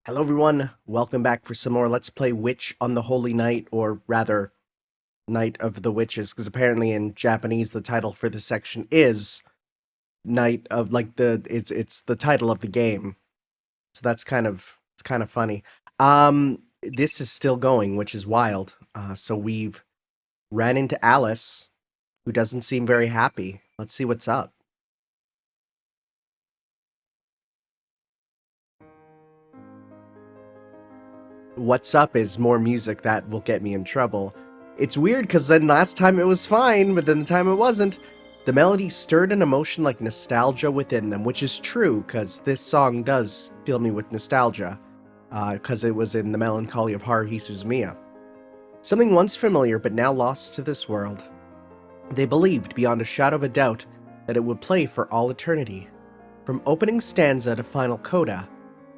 Hello everyone, welcome back for some more Let's Play Witch on the Holy Night, or rather, Night of the Witches, because apparently in Japanese the title for this section is Night of, it's the title of the game. So that's it's kind of funny. This is still going, which is wild. So we've ran into Alice, who doesn't seem very happy. Let's see what's up. What's up is more music that will get me in trouble. It's weird because then last time it was fine, but then the time it wasn't. The melody stirred an emotion like nostalgia within them, which is true because this song does fill me with nostalgia, because it was in the melancholy of Haruhi Suzumiya. Something once familiar but now lost to this world. They believed beyond a shadow of a doubt that it would play for all eternity. From opening stanza to final coda,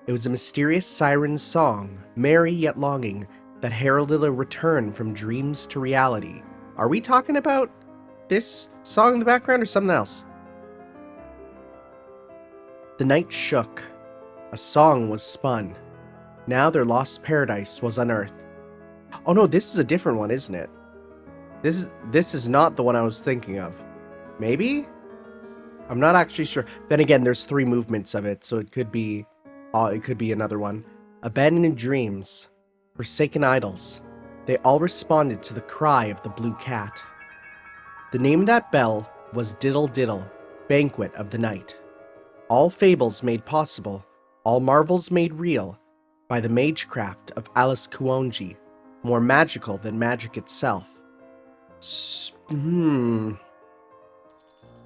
it was a mysterious siren's song, merry yet longing, that heralded a return from dreams to reality. Are we talking about this song in the background or something else? The night shook. A song was spun. Now their lost paradise was unearthed. Oh no, this is a different one, isn't it? This is not the one I was thinking of. Maybe? I'm not actually sure. Then again, there's 3 movements of it, so it could be another one. Abandoned dreams, forsaken idols, they all responded to the cry of the blue cat. The name of that bell was Diddle Diddle, banquet of the night. All fables made possible, all marvels made real, by the magecraft of Alice Kuonji, more magical than magic itself.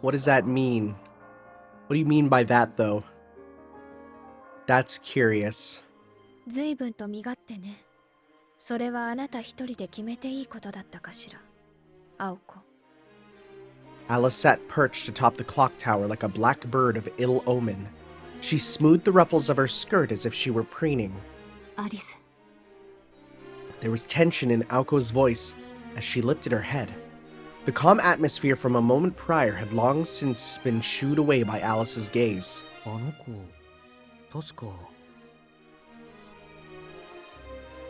What does that mean? What do you mean by that, though? That's curious. 随分と身勝手ね。それはあなた一人で決めていいことだったかしら、青子。Alice sat perched atop the clock tower like a black bird of ill omen. She smoothed the ruffles of her skirt as if she were preening. Alice. There was tension in Aoko's voice as she lifted her head. The calm atmosphere from a moment prior had long since been shooed away by Alice's gaze.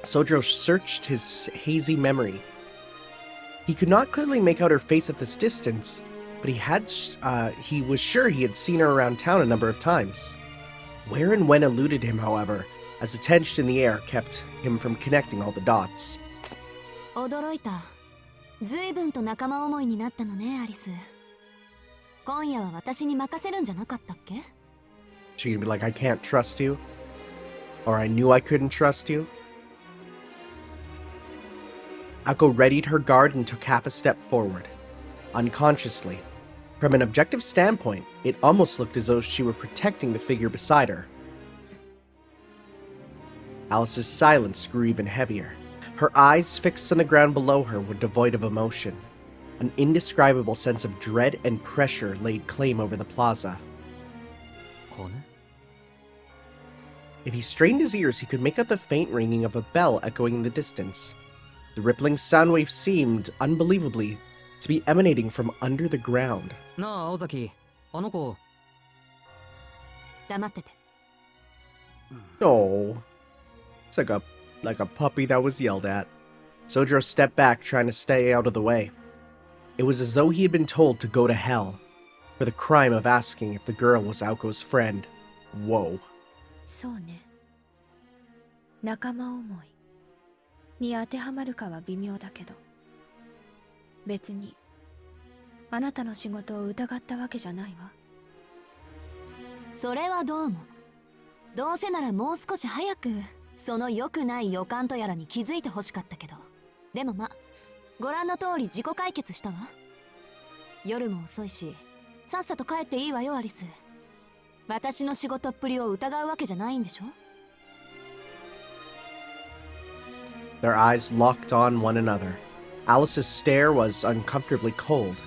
Sojiro searched his hazy memory. He could not clearly make out her face at this distance, but he was sure he had seen her around town a number of times. Where and when eluded him, however, as the tension in the air kept him from connecting all the dots. 驚いた。随分と仲間思いになったのね、アリス。今夜は私に任せるんじゃなかったっけ? She could be like, I can't trust you. Or I knew I couldn't trust you. Aoko readied her guard and took half a step forward. Unconsciously. From an objective standpoint, it almost looked as though she were protecting the figure beside her. Alice's silence grew even heavier. Her eyes fixed on the ground below her were devoid of emotion. An indescribable sense of dread and pressure laid claim over the plaza. If he strained his ears, he could make out the faint ringing of a bell echoing in the distance. The rippling sound wave seemed, unbelievably, to be emanating from under the ground. No, It's like a puppy that was yelled at. Sojiro stepped back, trying to stay out of the way. It was as though he had been told to go to hell for the crime of asking if the girl was Aoko's friend. Whoa. そうね。仲間思いに当てはまるかは微妙だけど、別にあなたの仕事を疑ったわけじゃないわ。それはどうも。どうせならもう少し早くその良くない予感とやらに気づいてほしかったけど、でもご覧の通り自己解決したわ。夜も遅いし、さっさと帰っていいわよ、アリス。私の仕事っぷりを疑うわけじゃないんでしょ? Their eyes locked on one another. Alice's stare was uncomfortably cold.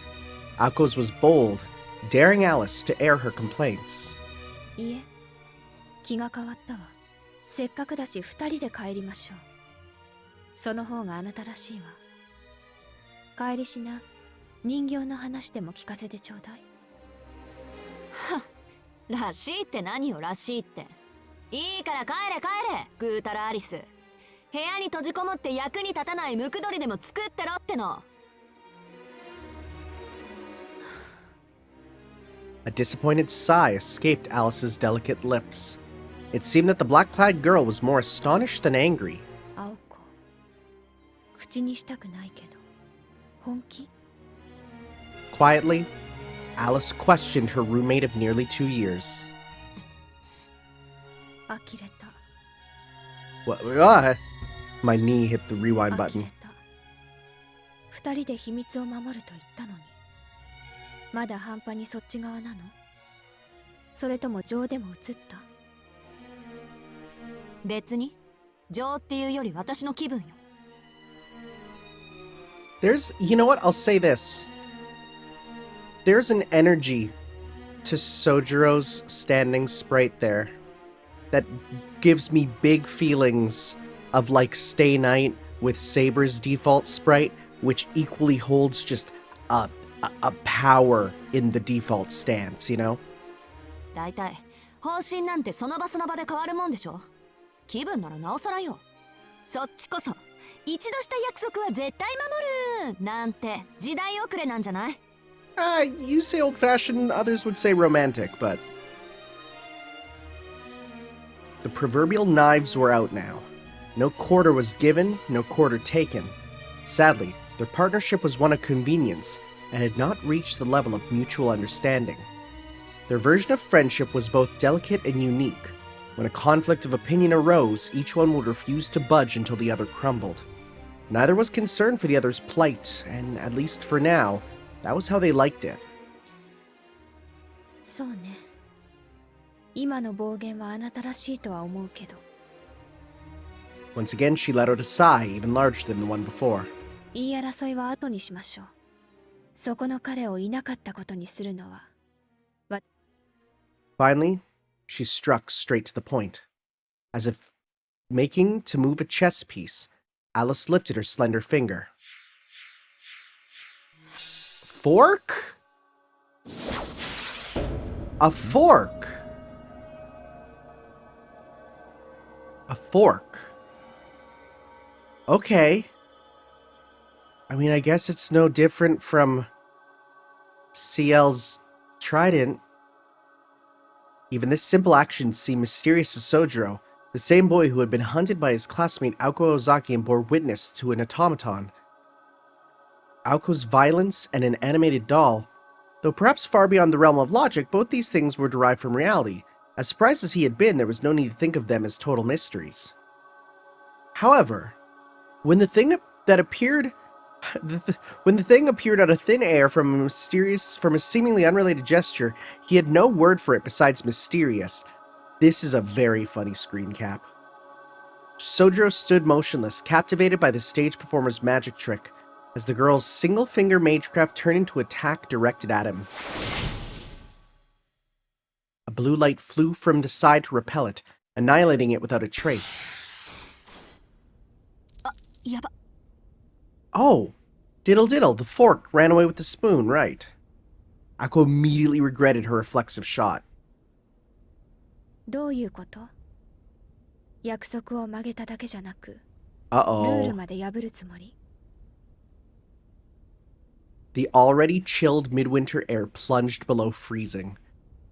Aoko's was bold, daring Alice to air her complaints. いえ、気が変わったわ。せっかくだし二人で帰りましょう。その方があなたらしいわ。帰りしな、人形の話でも聞かせてちょうだい。はっ、らしいって何よ、らしいって。いいから帰れ帰れ、ぐうたらアリス。部屋に閉じこもって役に立たないムクドリでも作ってろっての。A disappointed sigh escaped Alice's delicate lips. It seemed that the black-clad girl was more astonished than angry. 青子、口にしたくないけど、本気？ Quietly, Alice questioned her roommate of nearly 2 years. 呆れた。What? My knee hit the rewind 呆 button. れた。二人で秘密を守ると言ったのに。まだ半端にそっち側なの？それとも情でも移った？別に情っていうより私の気分よ。You know what? I'll say this. There's an energy to Sojiro's standing sprite there that gives me big feelings of like Stay Night with Saber's default sprite, which equally holds just a power in the default stance, you know? だいたい方針なんてその場その場で変わるもんでしょ。気分ならなおさらよ。そっちこそ一度した約束は絶対守るなんて時代遅れなんじゃない？ You say old-fashioned, others would say romantic, but... The proverbial knives were out now. No quarter was given, no quarter taken. Sadly, their partnership was one of convenience, and had not reached the level of mutual understanding. Their version of friendship was both delicate and unique. When a conflict of opinion arose, each one would refuse to budge until the other crumbled. Neither was concerned for the other's plight, and at least for now, that was how they liked it. そうね。今の暴言はあなたらしいとは思うけど。Once again, she let out a sigh, even larger than the one before. 言い争いは後にしましょう。そこの彼をいなかったことにするのは。Finally, she struck straight to the point. As if making to move a chess piece, Alice lifted her slender finger. Fork? A fork. A fork. Okay. I mean, I guess it's no different from CL's trident. Even this simple action seemed mysterious to Sojiro, the same boy who had been hunted by his classmate Aoko Ozaki and bore witness to an automaton. Aoko's violence and an animated doll, though perhaps far beyond the realm of logic, both these things were derived from reality. As surprised as he had been, there was no need to think of them as total mysteries. However, when the thing that appeared when the thing appeared out of thin air from a seemingly unrelated gesture, he had no word for it besides mysterious. This is a very funny screen cap. Sojiro stood motionless, captivated by the stage performer's magic trick, as the girl's single-finger magecraft turned into attack directed at him. A blue light flew from the side to repel it, annihilating it without a trace. Oh! Diddle diddle, the fork ran away with the spoon, right. Ako immediately regretted her reflexive shot. どういうこと？約束を曲げただけじゃなく、ルー Uh-oh. ルまで破るつもり？ The already chilled midwinter air plunged below freezing.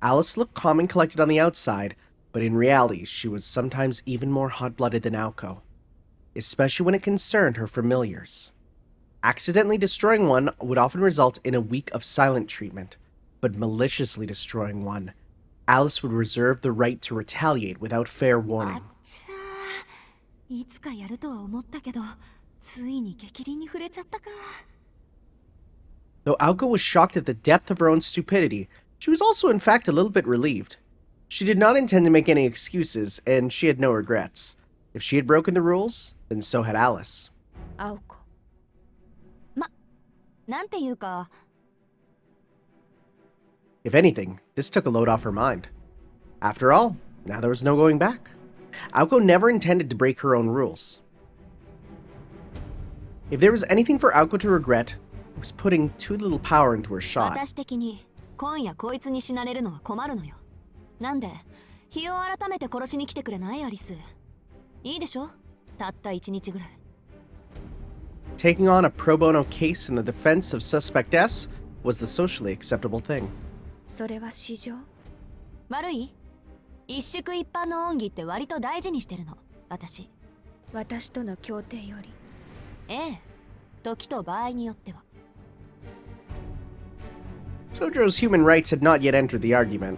Alice looked calm and collected on the outside, but in reality she was sometimes even more hot-blooded than Aoko, especially when it concerned her familiars. Accidentally destroying one would often result in a week of silent treatment, but maliciously destroying one, Alice would reserve the right to retaliate without fair warning. いつかやるとは思ったけど、ついに激鱗に触れちゃったか。Though Aoko was shocked at the depth of her own stupidity, she was also in fact a little bit relieved. She did not intend to make any excuses, and she had no regrets. If she had broken the rules, then so had Alice. 青子。なんていうか。If anything, this took a load off her mind. After all, now there was no going back. Aoko never intended to break her own rules. If there was anything for Aoko to regret, it was putting too little power into her shot. 私的に今夜こいつに死なれるのは困るのよ。なんで日を改めて殺しに来てくれないアリス。いいでしょ、たった1日ぐらい。Taking on a pro bono case in the defense of Suspect S was the socially acceptable thing. それは市場？悪い？一宿一般の恩義って割と大事にしてるの、私。私との協定より。ええ、時と場合によっては。Sojo's human rights had not yet entered the argument.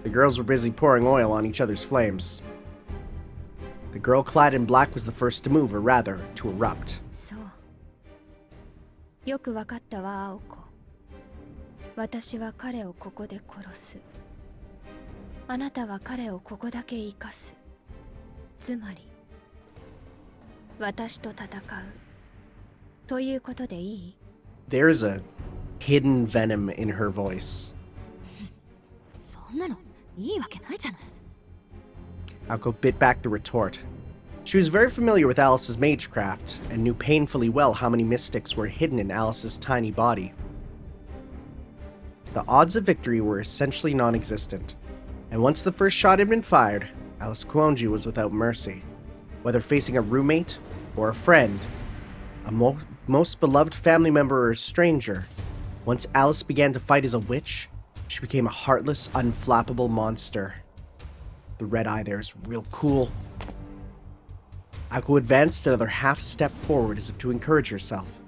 The girls were busy pouring oil on each other's flames. The girl clad in black was the first to move, or rather, to erupt. そう。よくわかったわ、青子。私は彼をここで殺す。あなたは彼をここだけ生かす。つまり、私と戦う。ということでいい？ There's a hidden venom in her voice. そんなのいいわけないじゃない。Aoko bit back the retort. She was very familiar with Alice's magecraft, and knew painfully well how many mystics were hidden in Alice's tiny body. The odds of victory were essentially non-existent, and once the first shot had been fired, Alice Kuonji was without mercy. Whether facing a roommate, or a friend, a most beloved family member or a stranger, once Alice began to fight as a witch, she became a heartless, unflappable monster. The red eye there is real cool. Aoko advanced another half step forward as if to encourage herself.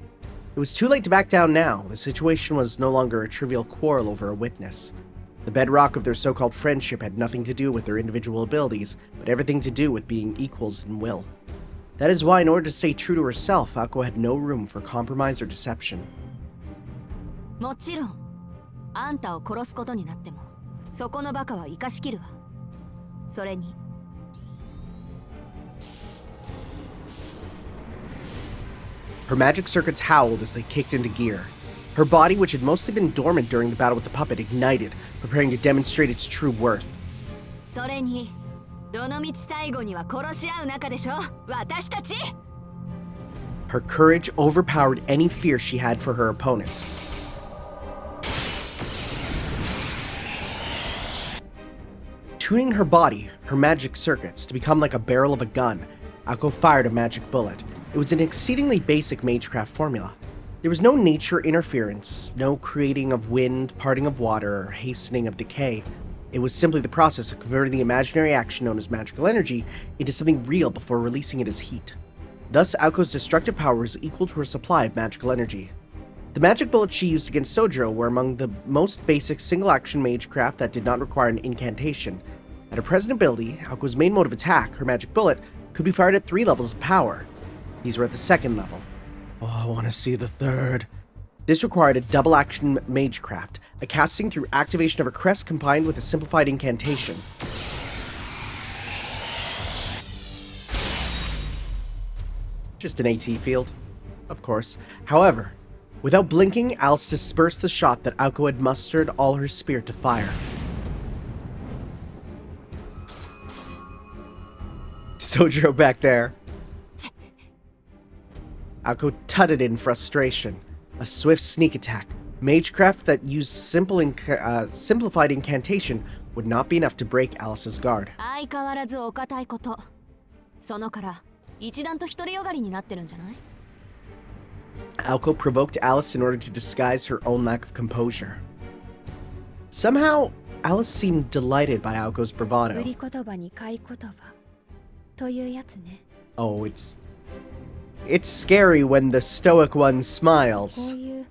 It was too late to back down now. The situation was no longer a trivial quarrel over a witness. The bedrock of their so-called friendship had nothing to do with their individual abilities, but everything to do with being equals in will. That is why, in order to stay true to herself, Aoko had no room for compromise or deception. もちろん、あんたを殺すことになっても、そこのバカは生かしきるわ。それに。Her magic circuits howled as they kicked into gear. Her body, which had mostly been dormant during the battle with the puppet, ignited, preparing to demonstrate its true worth. それに、どの道最後には殺し合う仲でしょ、私たち。Her courage overpowered any fear she had for her opponent. Tuning her body, her magic circuits, to become like a barrel of a gun, Aoko fired a magic bullet. It was an exceedingly basic magecraft formula. There was no nature interference, no creating of wind, parting of water, or hastening of decay. It was simply the process of converting the imaginary action known as magical energy into something real before releasing it as heat. Thus, Aoko's destructive power was equal to her supply of magical energy. The magic bullets she used against Sojo were among the most basic single-action magecraft that did not require an incantation. At her present ability, Aoko's main mode of attack, her magic bullet, could be fired at 3 levels of power. These were at the 2nd level. Oh, I want to see the 3rd. This required a double-action magecraft, a casting through activation of her crest combined with a simplified incantation. Just an AT field, of course. However, without blinking, Alice dispersed the shot that Aoko had mustered all her spirit to fire. Sojo back there. Aoko tutted in frustration. A swift sneak attack. Magecraft that used simplified incantation would not be enough to break Alice's guard. 相変わらずお堅いこと。そのから一段と独りよがりになってるんじゃない？ Aoko provoked Alice in order to disguise her own lack of composure. Somehow, Alice seemed delighted by Aoko's bravado. 売り言葉に買い言葉というやつね。 Oh, it's scary when the stoic one こ smiles. ういう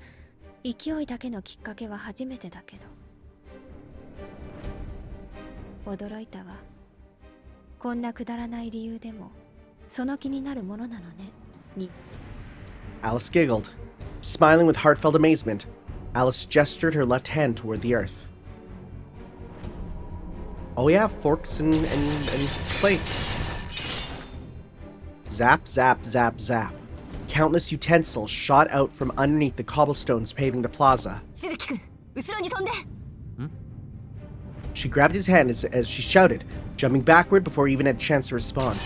勢いだけのきっかけは初めてだけど。驚いたわ。こんなくだらない理由でもその気になるものなのね。に。Alice giggled. Smiling with heartfelt amazement, Alice gestured her left hand toward the earth. Oh yeah, forks and plates. Zap, zap, zap, zap. Countless utensils shot out from underneath the cobblestones paving the plaza. しずきくん、後ろに飛んで。She grabbed his hand as she shouted, jumping backward before he even had a chance to respond.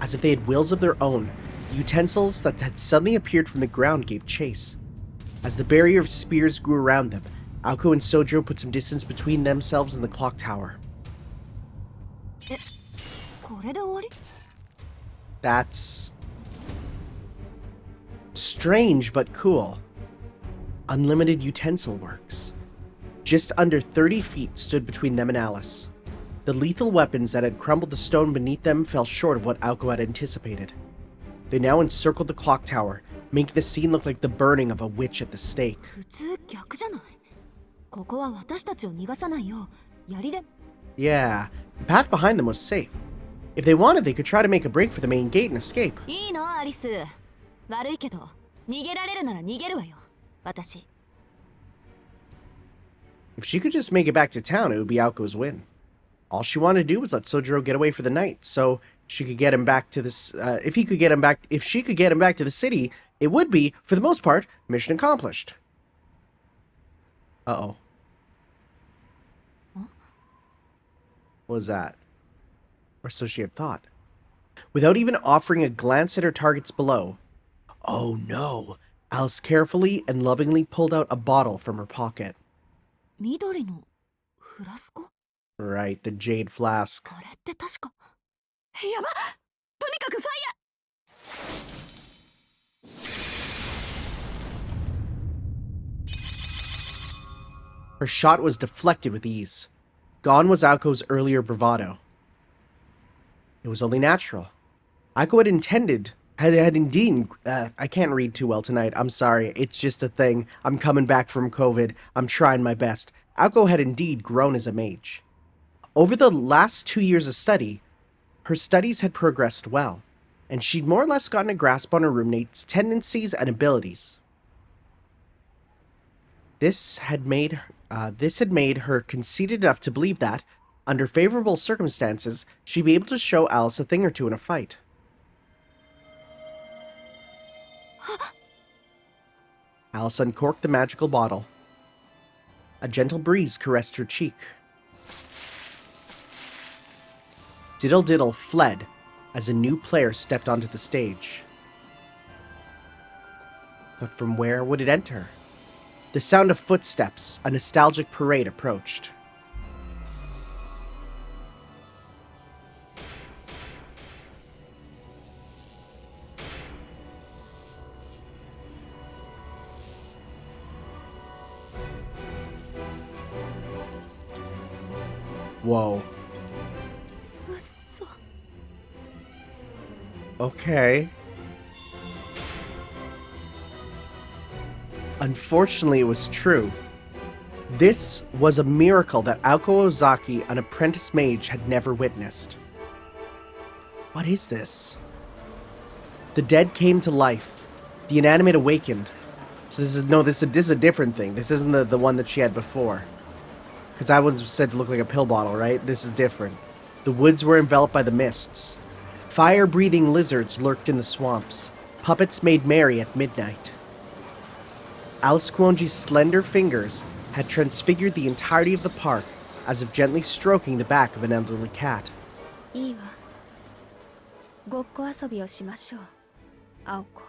As if they had wills of their own, the utensils that had suddenly appeared from the ground gave chase. As the barrier of spears grew around them, Aoko and Sojo put some distance between themselves and the clock tower. これで終わり? That's strange but cool. Unlimited utensil works. Just under 30 feet stood between them and Alice. The lethal weapons that had crumbled the stone beneath them fell short of what Aoko had anticipated. They now encircled the clock tower, making the scene look like the burning of a witch at the stake. 普通逆じゃない。ここは私たちを逃がさないよう槍で。Yeah, the path behind them was safe. If they wanted, they could try to make a break for the main gate and escape. いいのアリス。悪いけど逃げられるなら逃げるわよ。私。If she could just make it back to town, it would be Aoko's win. All she wanted to do was let Sojiro get away for the night, so she could get him back to this. If she could get him back to the city, it would be, for the most part, mission accomplished. Uh-oh. Huh? What was that? Or so she had thought. Without even offering a glance at her targets below. Oh no! Alice carefully and lovingly pulled out a bottle from her pocket. 緑のフラスコ? Right, the jade flask. これって確か。やば！とにかくファイヤー! Her shot was deflected with ease. Gone was Aoko's earlier bravado. It was only natural. Aoko had indeed, I can't read too well tonight, I'm sorry, it's just a thing. I'm coming back from COVID, I'm trying my best. Aoko had indeed grown as a mage. Over the last 2 years of study, her studies had progressed well, and she'd more or less gotten a grasp on her roommate's tendencies and abilities. This had made her conceited enough to believe that, under favorable circumstances, she'd be able to show Alice a thing or two in a fight. Alice uncorked the magical bottle. A gentle breeze caressed her cheek. Diddle Diddle fled as a new player stepped onto the stage. But from where would it enter? The sound of footsteps, a nostalgic parade approached. Whoa. Okay. Unfortunately, it was true. This was a miracle that Aoko Ozaki, an apprentice mage, had never witnessed. What is this? The dead came to life. The inanimate awakened. So this is a different thing. This isn't the one that she had before. Because that one was said to look like a pill bottle, right? This is different. The woods were enveloped by the mists. Fire-breathing lizards lurked in the swamps. Puppets made merry at midnight. Alice Kuonji's slender fingers had transfigured the entirety of the park, as if gently stroking the back of an elderly cat. いいわ。ごっこ遊びをしましょう、青子。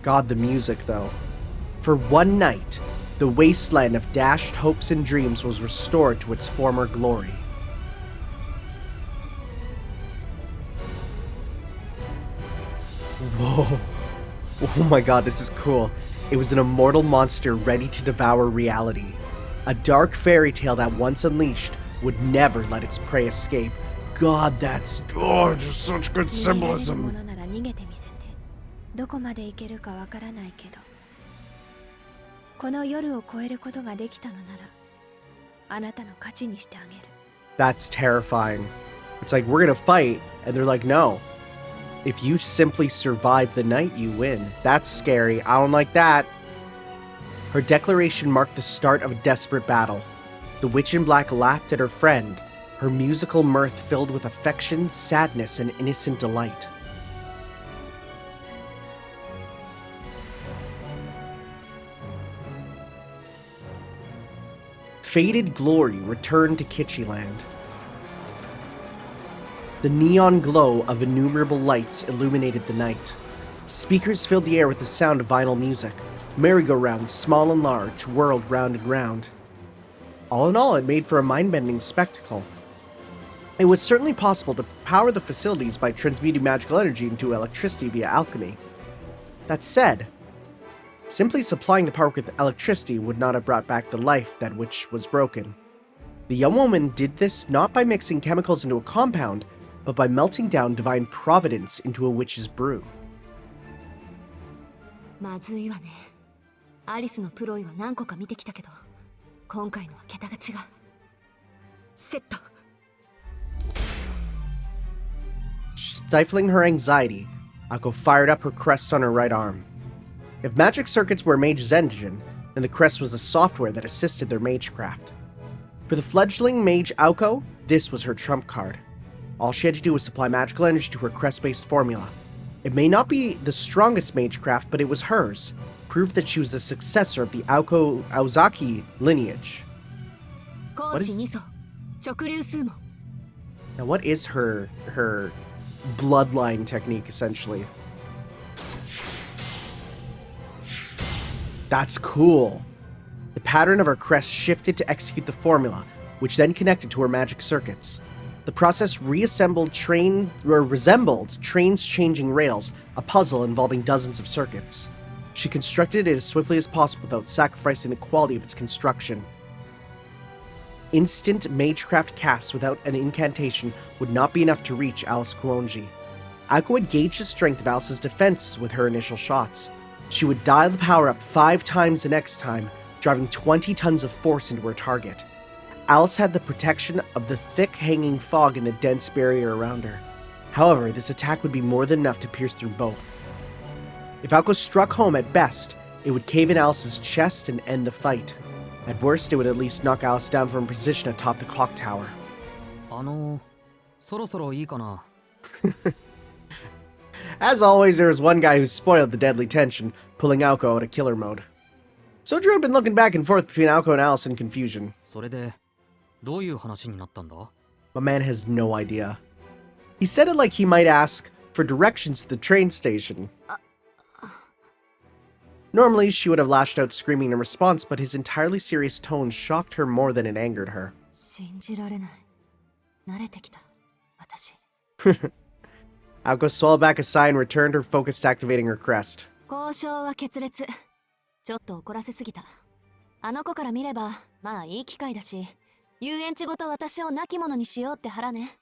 God, the music, though. For one night, the wasteland of dashed hopes and dreams was restored to its former glory. Whoa. Oh my god, this is cool. It was an immortal monster ready to devour reality. A dark fairy tale that once unleashed would never let its prey escape. God, that's just such good symbolism. どこまで行けるかわからないけど、この夜を越えることができたのなら、あなたの勝ちにしてあげる。That's terrifying. It's like, we're gonna fight, and they're like, no. If you simply survive the night, you win. That's scary. I don't like that. Her declaration marked the start of a desperate battle. The witch in black laughed at her friend, her musical mirth filled with affection, sadness, and innocent delight. Faded glory returned to Kitschyland. The neon glow of innumerable lights illuminated the night. Speakers filled the air with the sound of vinyl music. Merry-go-rounds, small and large, whirled round and round. All in all, it made for a mind-bending spectacle. It was certainly possible to power the facilities by transmuting magical energy into electricity via alchemy. That said, simply supplying the power with electricity would not have brought back the life that which was broken. The young woman did this not by mixing chemicals into a compound, but by melting down divine providence into a witch's brew. まずいわね。アリスのプロイは何個か見てきたけど、今回のは桁が違う。セット。Stifling her anxiety, Akko fired up her crest on her right arm. If magic circuits were a mage's engine, then the crest was the software that assisted their magecraft. For the fledgling mage Akko, this was her trump card. All she had to do was supply magical energy to her crest-based formula. It may not be the strongest magecraft, but it was hers, proof that she was the successor of the Aozaki lineage. Now what is her bloodline technique, essentially? That's cool. The pattern of her crest shifted to execute the formula, which then connected to her magic circuits. The process resembled trains changing rails, a puzzle involving dozens of circuits. She constructed it as swiftly as possible without sacrificing the quality of its construction. Instant magecraft casts without an incantation would not be enough to reach Alice Kuonji. Akko would gauge the strength of Alice's defense with her initial shots. She would dial the power up 5 times the next time, driving 20 tons of force into her target. Alice had the protection of the thick hanging fog and the dense barrier around her. However, this attack would be more than enough to pierce through both. If Akko struck home at best, it would cave in Alice's chest and end the fight. At worst, it would at least knock Alice down from her position atop the clock tower. そろそろいいかな? As always, there was one guy who spoiled the deadly tension, pulling Akko out of killer mode. Soju had been looking back and forth between Akko and Alice in confusion. それでどういう話になったんだ? My man has no idea. He said it like he might ask for directions to the train station. Normally, she would have lashed out screaming in response, but his entirely serious tone shocked her more than it angered her. 信じられない。慣れてきた。私。Akko swallowed back a sigh and returned her focus to activating her crest. 交渉は決裂。ちょっと怒らせすぎた。あの子から見れば、まあいい機会だし、遊園地ごと私を亡き者にしようって腹ね。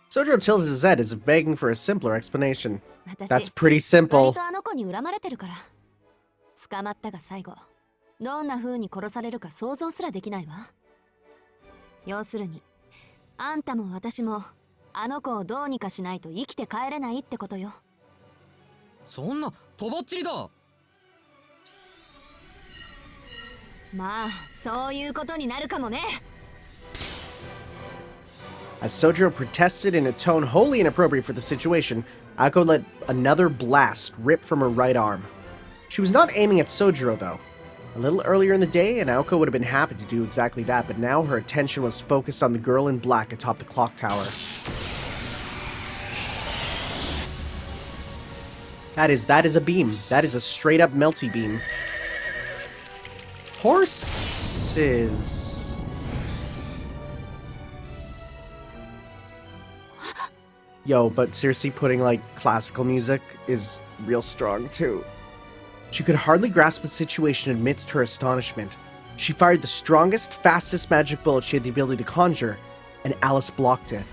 Sojo tilted his head as if begging for a simpler explanation. That's pretty simple. 割とあの子に恨まれてるから。捕まったが最後、どんな風に殺されるか想像すらできないわ。要するに、あんたも私もあの子をどうにかしないと生きて帰れないってことよ。そんなとばっちりだ。まあ、そういうことになるかもね。As Sojo protested in a tone wholly inappropriate for the situation, Akko let another blast rip from her right arm. She was not aiming at Sojiro, though. A little earlier in the day, and Akko would have been happy to do exactly that, but now her attention was focused on the girl in black atop the clock tower. That is a beam. That is a straight-up melty beam. Horses... Yo, but seriously, putting, like, classical music is real strong, too. She could hardly grasp the situation amidst her astonishment. She fired the strongest, fastest magic bullet she had the ability to conjure, and Alice blocked it.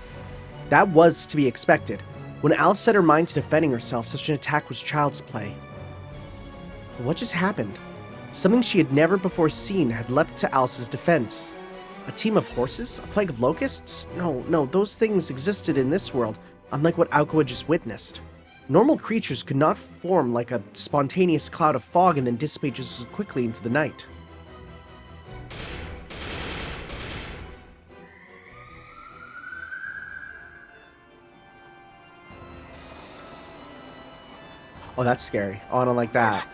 That was to be expected. When Alice set her mind to defending herself, such an attack was child's play. But what just happened? Something she had never before seen had leapt to Alice's defense. A team of horses? A plague of locusts? No, those things existed in this world, unlike what Akko had just witnessed. Normal creatures could not form like a spontaneous cloud of fog and then dissipate just as quickly into the night. Oh, that's scary. Oh, I don't like that.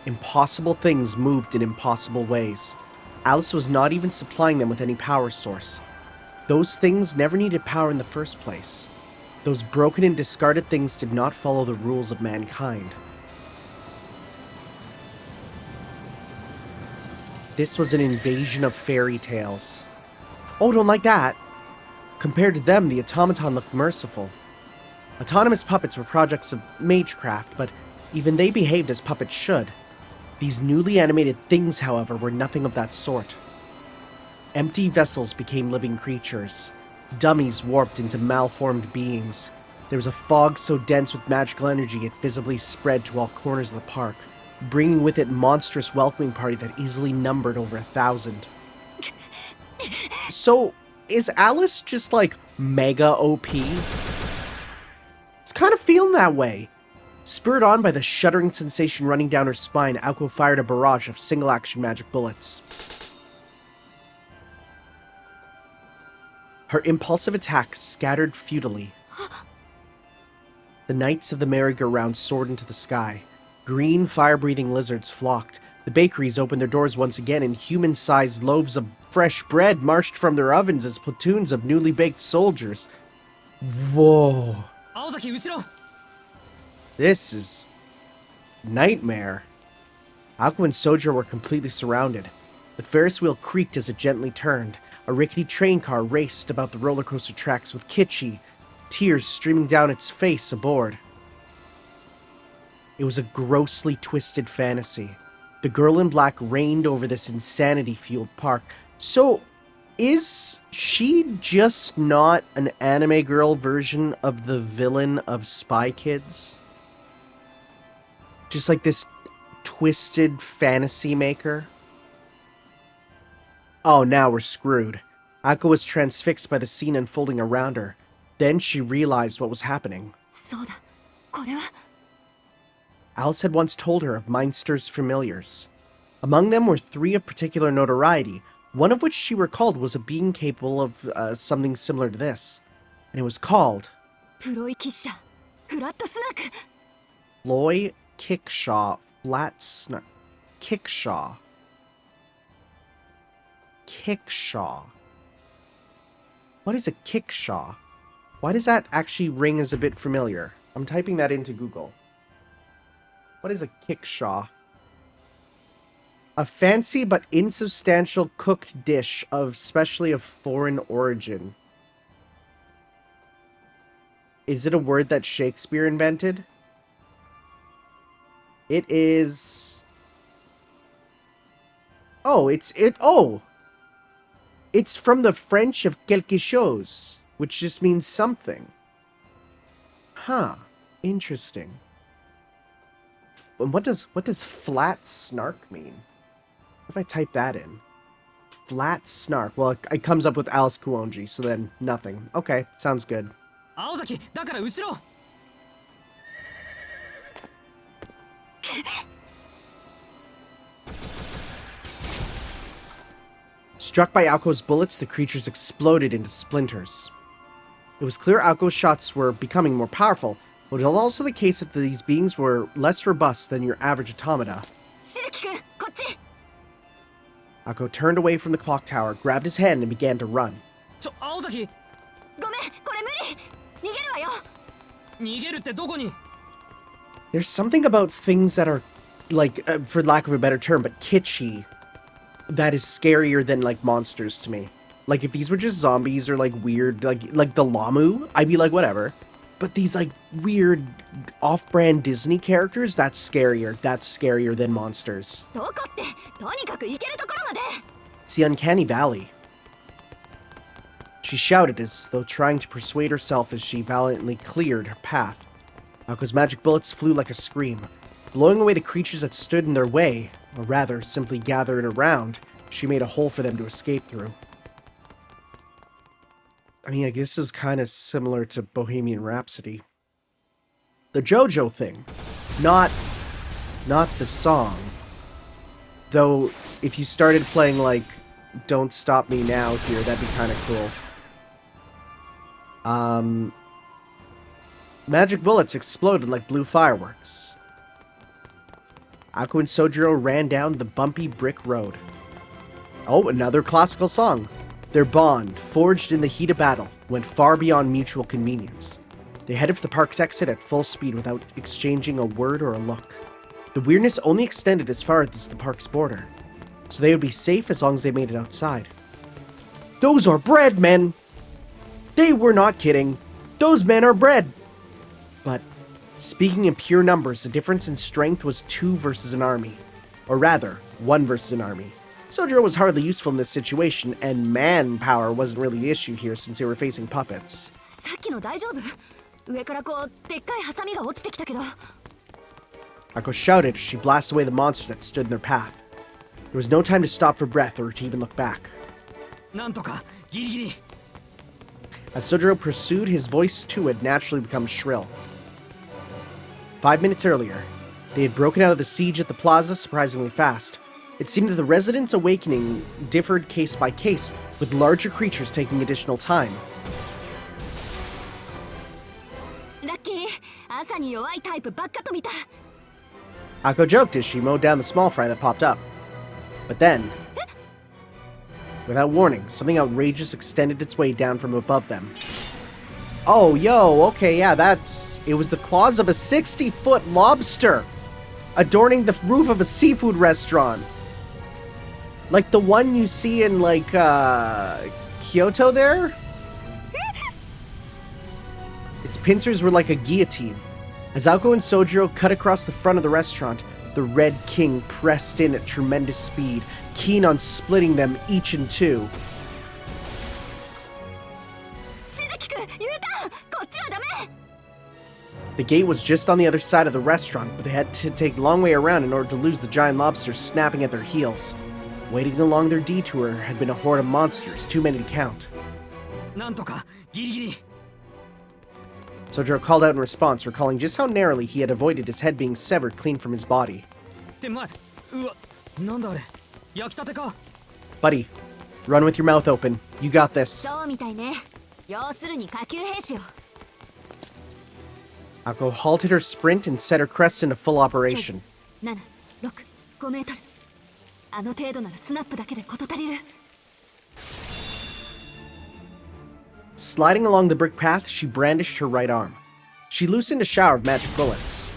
Impossible things moved in impossible ways. Alice was not even supplying them with any power source. Those things never needed power in the first place. Those broken and discarded things did not follow the rules of mankind. This was an invasion of fairy tales. Oh, don't like that. Compared to them, the automaton looked merciful. Autonomous puppets were projects of magecraft, but even they behaved as puppets should. These newly animated things, however, were nothing of that sort. Empty vessels became living creatures. Dummies warped into malformed beings. There was a fog so dense with magical energy it visibly spread to all corners of the park, bringing with it a monstrous welcoming party that easily numbered over 1,000. So, is Alice just like mega OP? It's kind of feeling that way. Spurred on by the shuddering sensation running down her spine, Aoko fired a barrage of single-action magic bullets. Her impulsive attack scattered futilely. The knights of the merry-go-round soared into the sky. Green, fire-breathing lizards flocked. The bakeries opened their doors once again, and human-sized loaves of fresh bread marched from their ovens as platoons of newly baked soldiers. Whoa. This is... nightmare. Aqua and Sojo were completely surrounded. The Ferris wheel creaked as it gently turned. A rickety train car raced about the roller coaster tracks with Kitschy, tears streaming down its face aboard. It was a grossly twisted fantasy. The girl in black reigned over this insanity-fueled park. So, is she just not an anime girl version of the villain of Spy Kids? Just like this twisted fantasy maker? Oh, now we're screwed. Ako was transfixed by the scene unfolding around her. Then she realized what was happening. Alice had once told her of Meinster's familiars. Among them were 3 of particular notoriety, one of which she recalled was a being capable of something similar to this. And it was called... Ploy Kickshaw Flat Snark. Kickshaw. Kickshaw. What is a kickshaw? Why does that actually ring as a bit familiar? I'm typing that into Google. What is a kickshaw? A fancy but insubstantial cooked dish especially of foreign origin. Is it a word that Shakespeare invented? It is... Oh, it's from the French of quelque chose, which just means something. Huh. Interesting. And what does flat snark mean? What if I type that in? Flat snark. Well, it comes up with Alice Kuonji, so then nothing. Okay, sounds good. Struck by Aoko's bullets, the creatures exploded into splinters. It was clear Aoko's shots were becoming more powerful, but it was also the case that these beings were less robust than your average automata. Aoko turned away from the clock tower, grabbed his hand, and began to run. There's something about things that are, like, for lack of a better term, but kitschy, that is scarier than, like, monsters to me. Like, if these were just zombies or, like, weird, like the Lamu, I'd be like, whatever. But these, like, weird off-brand Disney characters, that's scarier. That's scarier than monsters. It's the uncanny valley. She shouted as though trying to persuade herself as she valiantly cleared her path. Aoko's magic bullets flew like a scream. Blowing away the creatures that stood in their way, or rather, simply gathered around, she made a hole for them to escape through. I mean, I guess this is kind of similar to Bohemian Rhapsody. The JoJo thing. Not the song. Though, if you started playing, like, Don't Stop Me Now here, that'd be kind of cool. Magic bullets exploded like blue fireworks. Ako and Sojiro ran down the bumpy brick road. Oh, another classical song. Their bond, forged in the heat of battle, went far beyond mutual convenience. They headed for the park's exit at full speed without exchanging a word or a look. The weirdness only extended as far as the park's border. so they would be safe as long as they made it outside. Those are bread men! They were not kidding. Those men are bread! But, speaking in pure numbers, the difference in strength was 2 versus an army. Or rather, 1 versus an army. Sojiro was hardly useful in this situation, and manpower wasn't really the issue here since they were facing puppets. さっきの大丈夫？上からこうでっかいハサミが落ちてきたけど。Akko shouted as she blasted away the monsters that stood in their path. There was no time to stop for breath or to even look back. なんとかギリギリ。 As Sojiro pursued, his voice too had naturally become shrill. 5 minutes earlier, they had broken out of the siege at the plaza surprisingly fast. It seemed that the residents' awakening differed case by case, with larger creatures taking additional time. ラッキー、朝に弱いタイプばっかと見た。 Akko joked as she mowed down the small fry that popped up. But then, without warning, something outrageous extended its way down from above them. Oh, yo, okay, yeah, it was the claws of a 60-foot lobster adorning the roof of a seafood restaurant. Like the one you see in, like, Kyoto there? Its pincers were like a guillotine. As Akko and Sojiro cut across the front of the restaurant, the Red King pressed in at tremendous speed, keen on splitting them each in 2. しずきくん、言えた！こっちはダメ！ The gate was just on the other side of the restaurant, but they had to take a long way around in order to lose the giant lobsters snapping at their heels. Waiting along their detour had been a horde of monsters, too many to count. なんとかギリギリ。 Sojiro called out in response, recalling just how narrowly he had avoided his head being severed clean from his body. 手前。うわ、なんだあれ。焼きたてか。 Buddy, run with your mouth open. You got this. そうみたいね。要するに下級兵士よ。 Akko halted her sprint and set her crest into full operation. 7、6、5メートル。あの程度ならスナップだけで事足りる。 Sliding along the brick path, she brandished her right arm. She loosened a shower of magic bullets.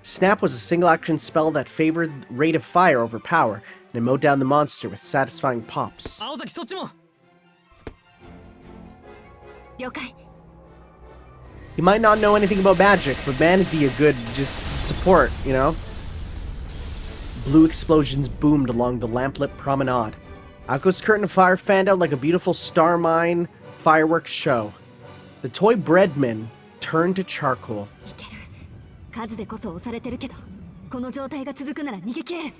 Snap was a single-action spell that favored rate of fire over power, and it mowed down the monster with satisfying pops. 青崎そっちも。了解。 He might not know anything about magic, but man is he a good, just, support, you know? Blue explosions boomed along the lamplit promenade. Akko's curtain of fire fanned out like a beautiful star mine fireworks show. The toy breadmen turned to charcoal. いける。数でこそ押されてるけど、この状態が続くなら逃げ切れる。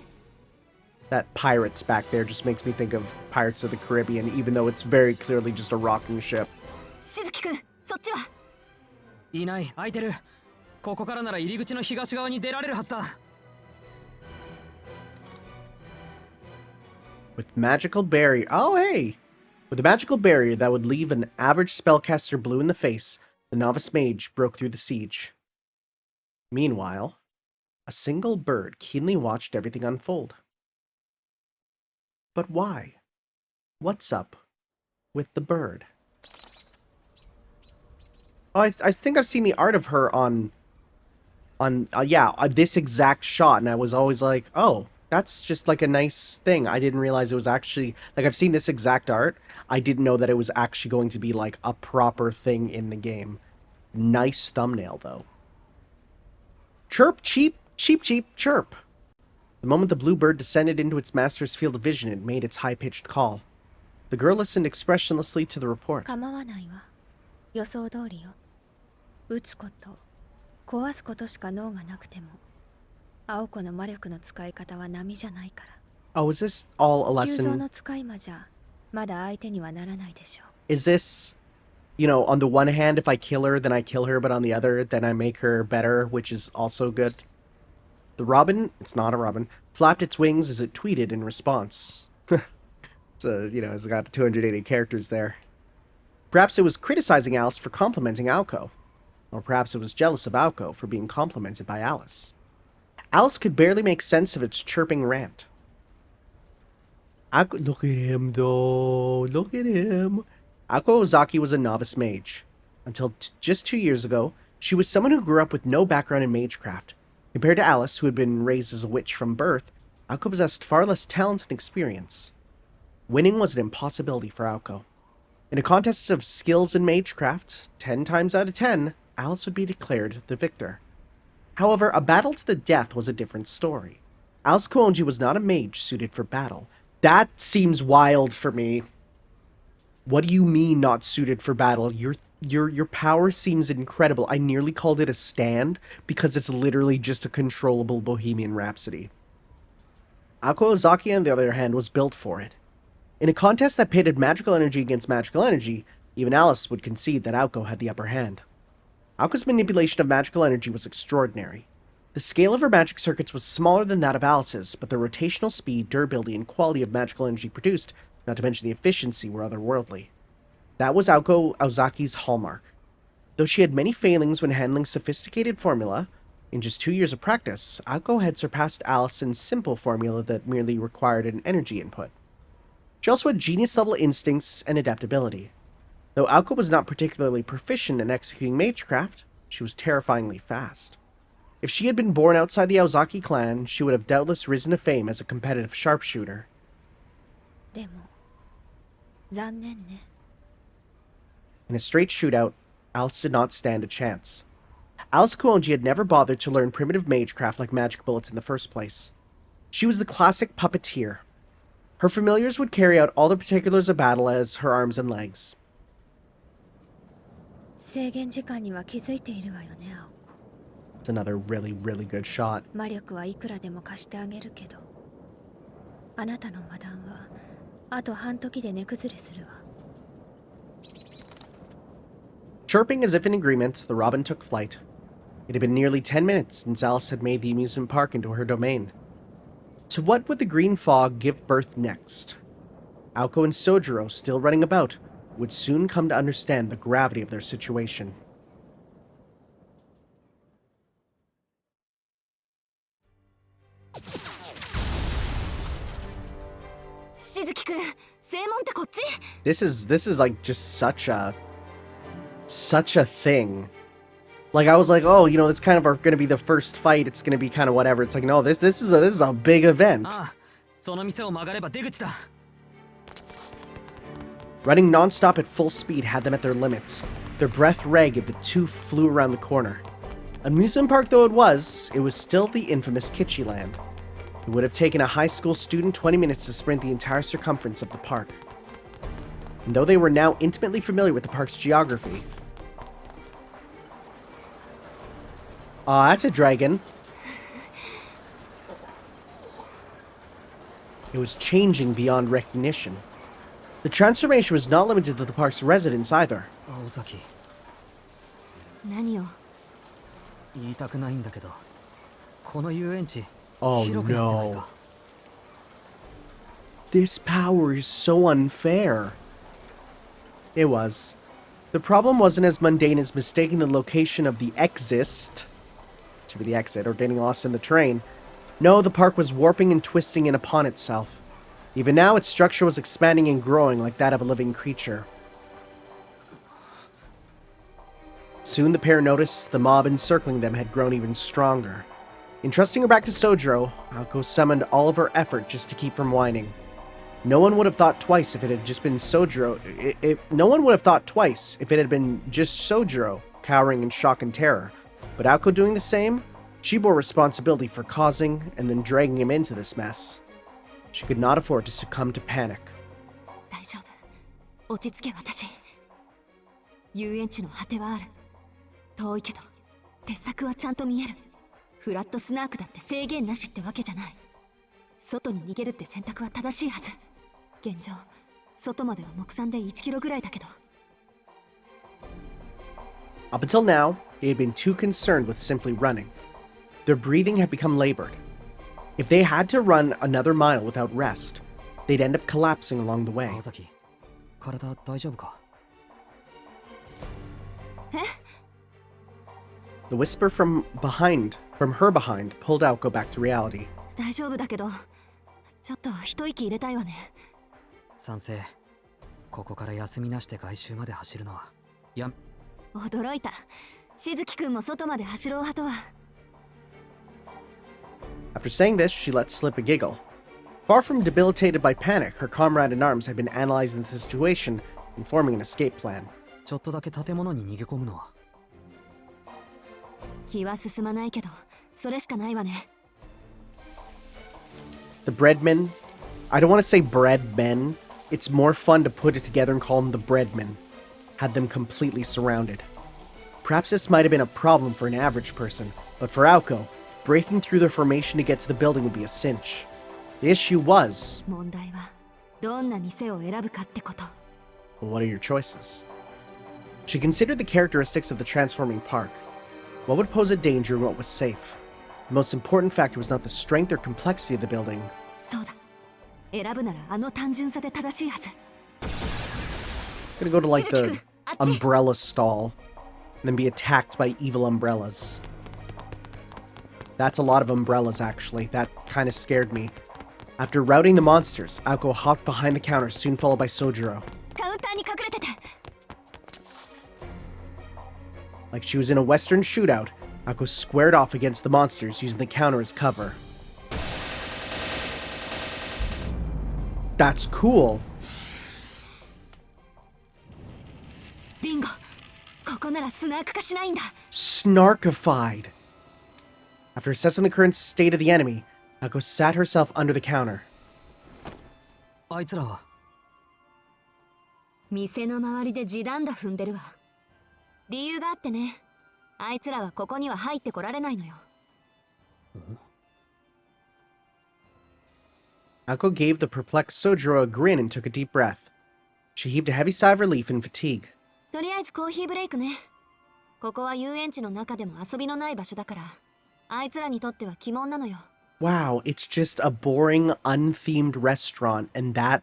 That pirates back there just makes me think of Pirates of the Caribbean, even though it's very clearly just a rocking ship. しずきくん、そっちは。 いない、空いてる。ここからなら入り口の東側に出られるはずだ。 With magical barrier. Oh, hey! With a magical barrier that would leave an average spellcaster blue in the face, the novice mage broke through the siege. Meanwhile, a single bird keenly watched everything unfold. But why? What's up with the bird? Oh, I think I've seen the art of her on this exact shot, and I was always like, oh, that's just like a nice thing. I didn't realize it was actually, like, I've seen this exact art. I didn't know that it was actually going to be like a proper thing in the game. Nice thumbnail, though. Chirp, cheep, cheep, cheep, chirp. The moment the blue bird descended into its master's field of vision, it made its high-pitched call. The girl listened expressionlessly to the report. 構わないわ。予想通りよ。撃つこと、壊すことしか脳がなくても、青子の魔力の使い方は波じゃないから。Oh, is this all a 急造 lesson? の使い魔じゃ、まだ相手にはならないでしょう。 Is this, you know, on the one hand, if I kill her, then I kill her, but on the other, then I make her better, which is also good. The robin, it's not a robin, flapped its wings as it tweeted in response. So, you know, it's got 280 characters there. Perhaps it was criticizing Alice for complimenting Alco. Or perhaps it was jealous of Alco for being complimented by Alice. Alice could barely make sense of its chirping rant. Look at him, though. Look at him. Akko Ozaki was a novice mage. Until just 2 years ago, she was someone who grew up with no background in magecraft. Compared to Alice, who had been raised as a witch from birth, Aoko possessed far less talent and experience. Winning was an impossibility for Aoko. In a contest of skills in magecraft, 10 times out of 10, Alice would be declared the victor. However, a battle to the death was a different story. Alice Kuonji was not a mage suited for battle. That seems wild for me. What do you mean not suited for battle? Your power seems incredible. I nearly called it a stand because it's literally just a controllable Bohemian Rhapsody. Aoko Ozaki, on the other hand, was built for it. In a contest that pitted magical energy against magical energy, even Alice would concede that Aoko had the upper hand. Aoko's manipulation of magical energy was extraordinary. The scale of her magic circuits was smaller than that of Alice's, but the rotational speed, durability, and quality of magical energy produced, not to mention the efficiency, were otherworldly. That was Aoko Ozaki's hallmark. Though she had many failings when handling sophisticated formula, in just 2 years of practice, Aoko had surpassed Alice's simple formula that merely required an energy input. She also had genius-level instincts and adaptability. Though Aoko was not particularly proficient in executing magecraft, she was terrifyingly fast. If she had been born outside the Ozaki clan, she would have doubtless risen to fame as a competitive sharpshooter. でも残念ね。 In a straight shootout, Alice did not stand a chance. Alice Kuonji had never bothered to learn primitive magecraft like magic bullets in the first place. She was the classic puppeteer. Her familiars would carry out all the particulars of battle as her arms and legs. 制限時間には気づいているわよね、青子。 It's another really, really good shot. 魔力はいくらでも貸してあげるけど、あなたの魔弾はあと半時で値崩れするわ。 Chirping as if in agreement, the robin took flight. It had been nearly 10 minutes since Alice had made the amusement park into her domain. To what would the green fog give birth next? Aoko and Sojiro, still running about, would soon come to understand the gravity of their situation. This is like just such a thing. Like, I was like, oh, you know, it's kind of gonna be the first fight. It's gonna be kind of whatever. It's like, no, this is a big event. Running non-stop at full speed had them at their limits. Their breath ragged, the two flew around the corner. Amusement park though it was still the infamous Kitschy Land. It would have taken a high school student 20 minutes to sprint the entire circumference of the park. And though they were now intimately familiar with the park's geography... that's a dragon. It was changing beyond recognition. The transformation was not limited to the park's residents either. Ozaki. 何よ。言いたくないんだけど、この遊園地 Oh 広くなってない no. か。 This power is so unfair. It was. The problem wasn't as mundane as mistaking the location of the exist to be the exit or getting lost in the train. No, the park was warping and twisting in upon itself. Even now, its structure was expanding and growing like that of a living creature. Soon the pair noticed the mob encircling them had grown even stronger. Entrusting her back to Sojiro, Aoko summoned all of her effort just to keep from whining. No one would have thought twice if it had just been Sojiro. No one would have thought twice if it had been just Sojiro cowering in shock and terror. But Aoko doing the same, she bore responsibility for causing and then dragging him into this mess. She could not afford to succumb to panic. 大丈夫。落ち着け私。遊園地の果てはある。遠いけど、鉄柵はちゃんと見える。フラットスナークだって制限なしってわけじゃない。外に逃げるって選択は正しいはず。現状、外までは目算で1キロぐらいだけど。Up until now, they had been too concerned with simply running. Their breathing had become labored. If they had to run another mile without rest, they'd end up collapsing along the way. Ozaki, 体大丈夫か? The whisper from her behind, pulled Aoko back to reality. 大丈夫だけど、ちょっと一息入れたいわね。賛成。ここから休みなしで外周まで走るのはや。驚いた。しずきくんも外まで走ろう派とは。After After saying this, she let slip a giggle. Far from debilitated by panic, her comrade in arms had been analyzing the situation and forming an escape plan. ちょっとだけ建物に逃げ込むのは。気は進まないけど、それしかないわね。The breadmen. I don't want to say breadmen. It's more fun to put it together and call them the breadmen. Had them completely surrounded. Perhaps this might have been a problem for an average person, but for Aoko, breaking through their formation to get to the building would be a cinch. The issue was... 問題はどんな店を選ぶかってこと。 Well, what are your choices? She considered the characteristics of the transforming park. What would pose a danger and what was safe? The most important factor was not the strength or complexity of the building. そうだ。選ぶならあの単純さで正しいはず。 I'm gonna go to like the umbrella stall and then be attacked by evil umbrellas. That's a lot of umbrellas, actually. That kind of scared me. After routing the monsters, Aoko hopped behind the counter, soon followed by Sojiro. カウンターに隠れてて。 Like she was in a western shootout, Aoko squared off against the monsters, using the counter as cover. That's cool. ビンゴ。ここならスナーク化しないんだ。 Snarkified. After assessing the current state of the enemy, Aoko sat herself under the counter. あいつらは。店の周りで地団打踏んでるわ。理由があってね。あいつらはここには入ってこられないのよ。Aoko gave the perplexed Sojiro a grin and took a deep breath. She heaved a heavy sigh of relief and fatigue. とりあえずコーヒーブレイクね。ここは遊園地の中でも遊びのない場所だから、あいつらにとっては鬼門なのよ。Wow, it's just a boring, unthemed restaurant, and that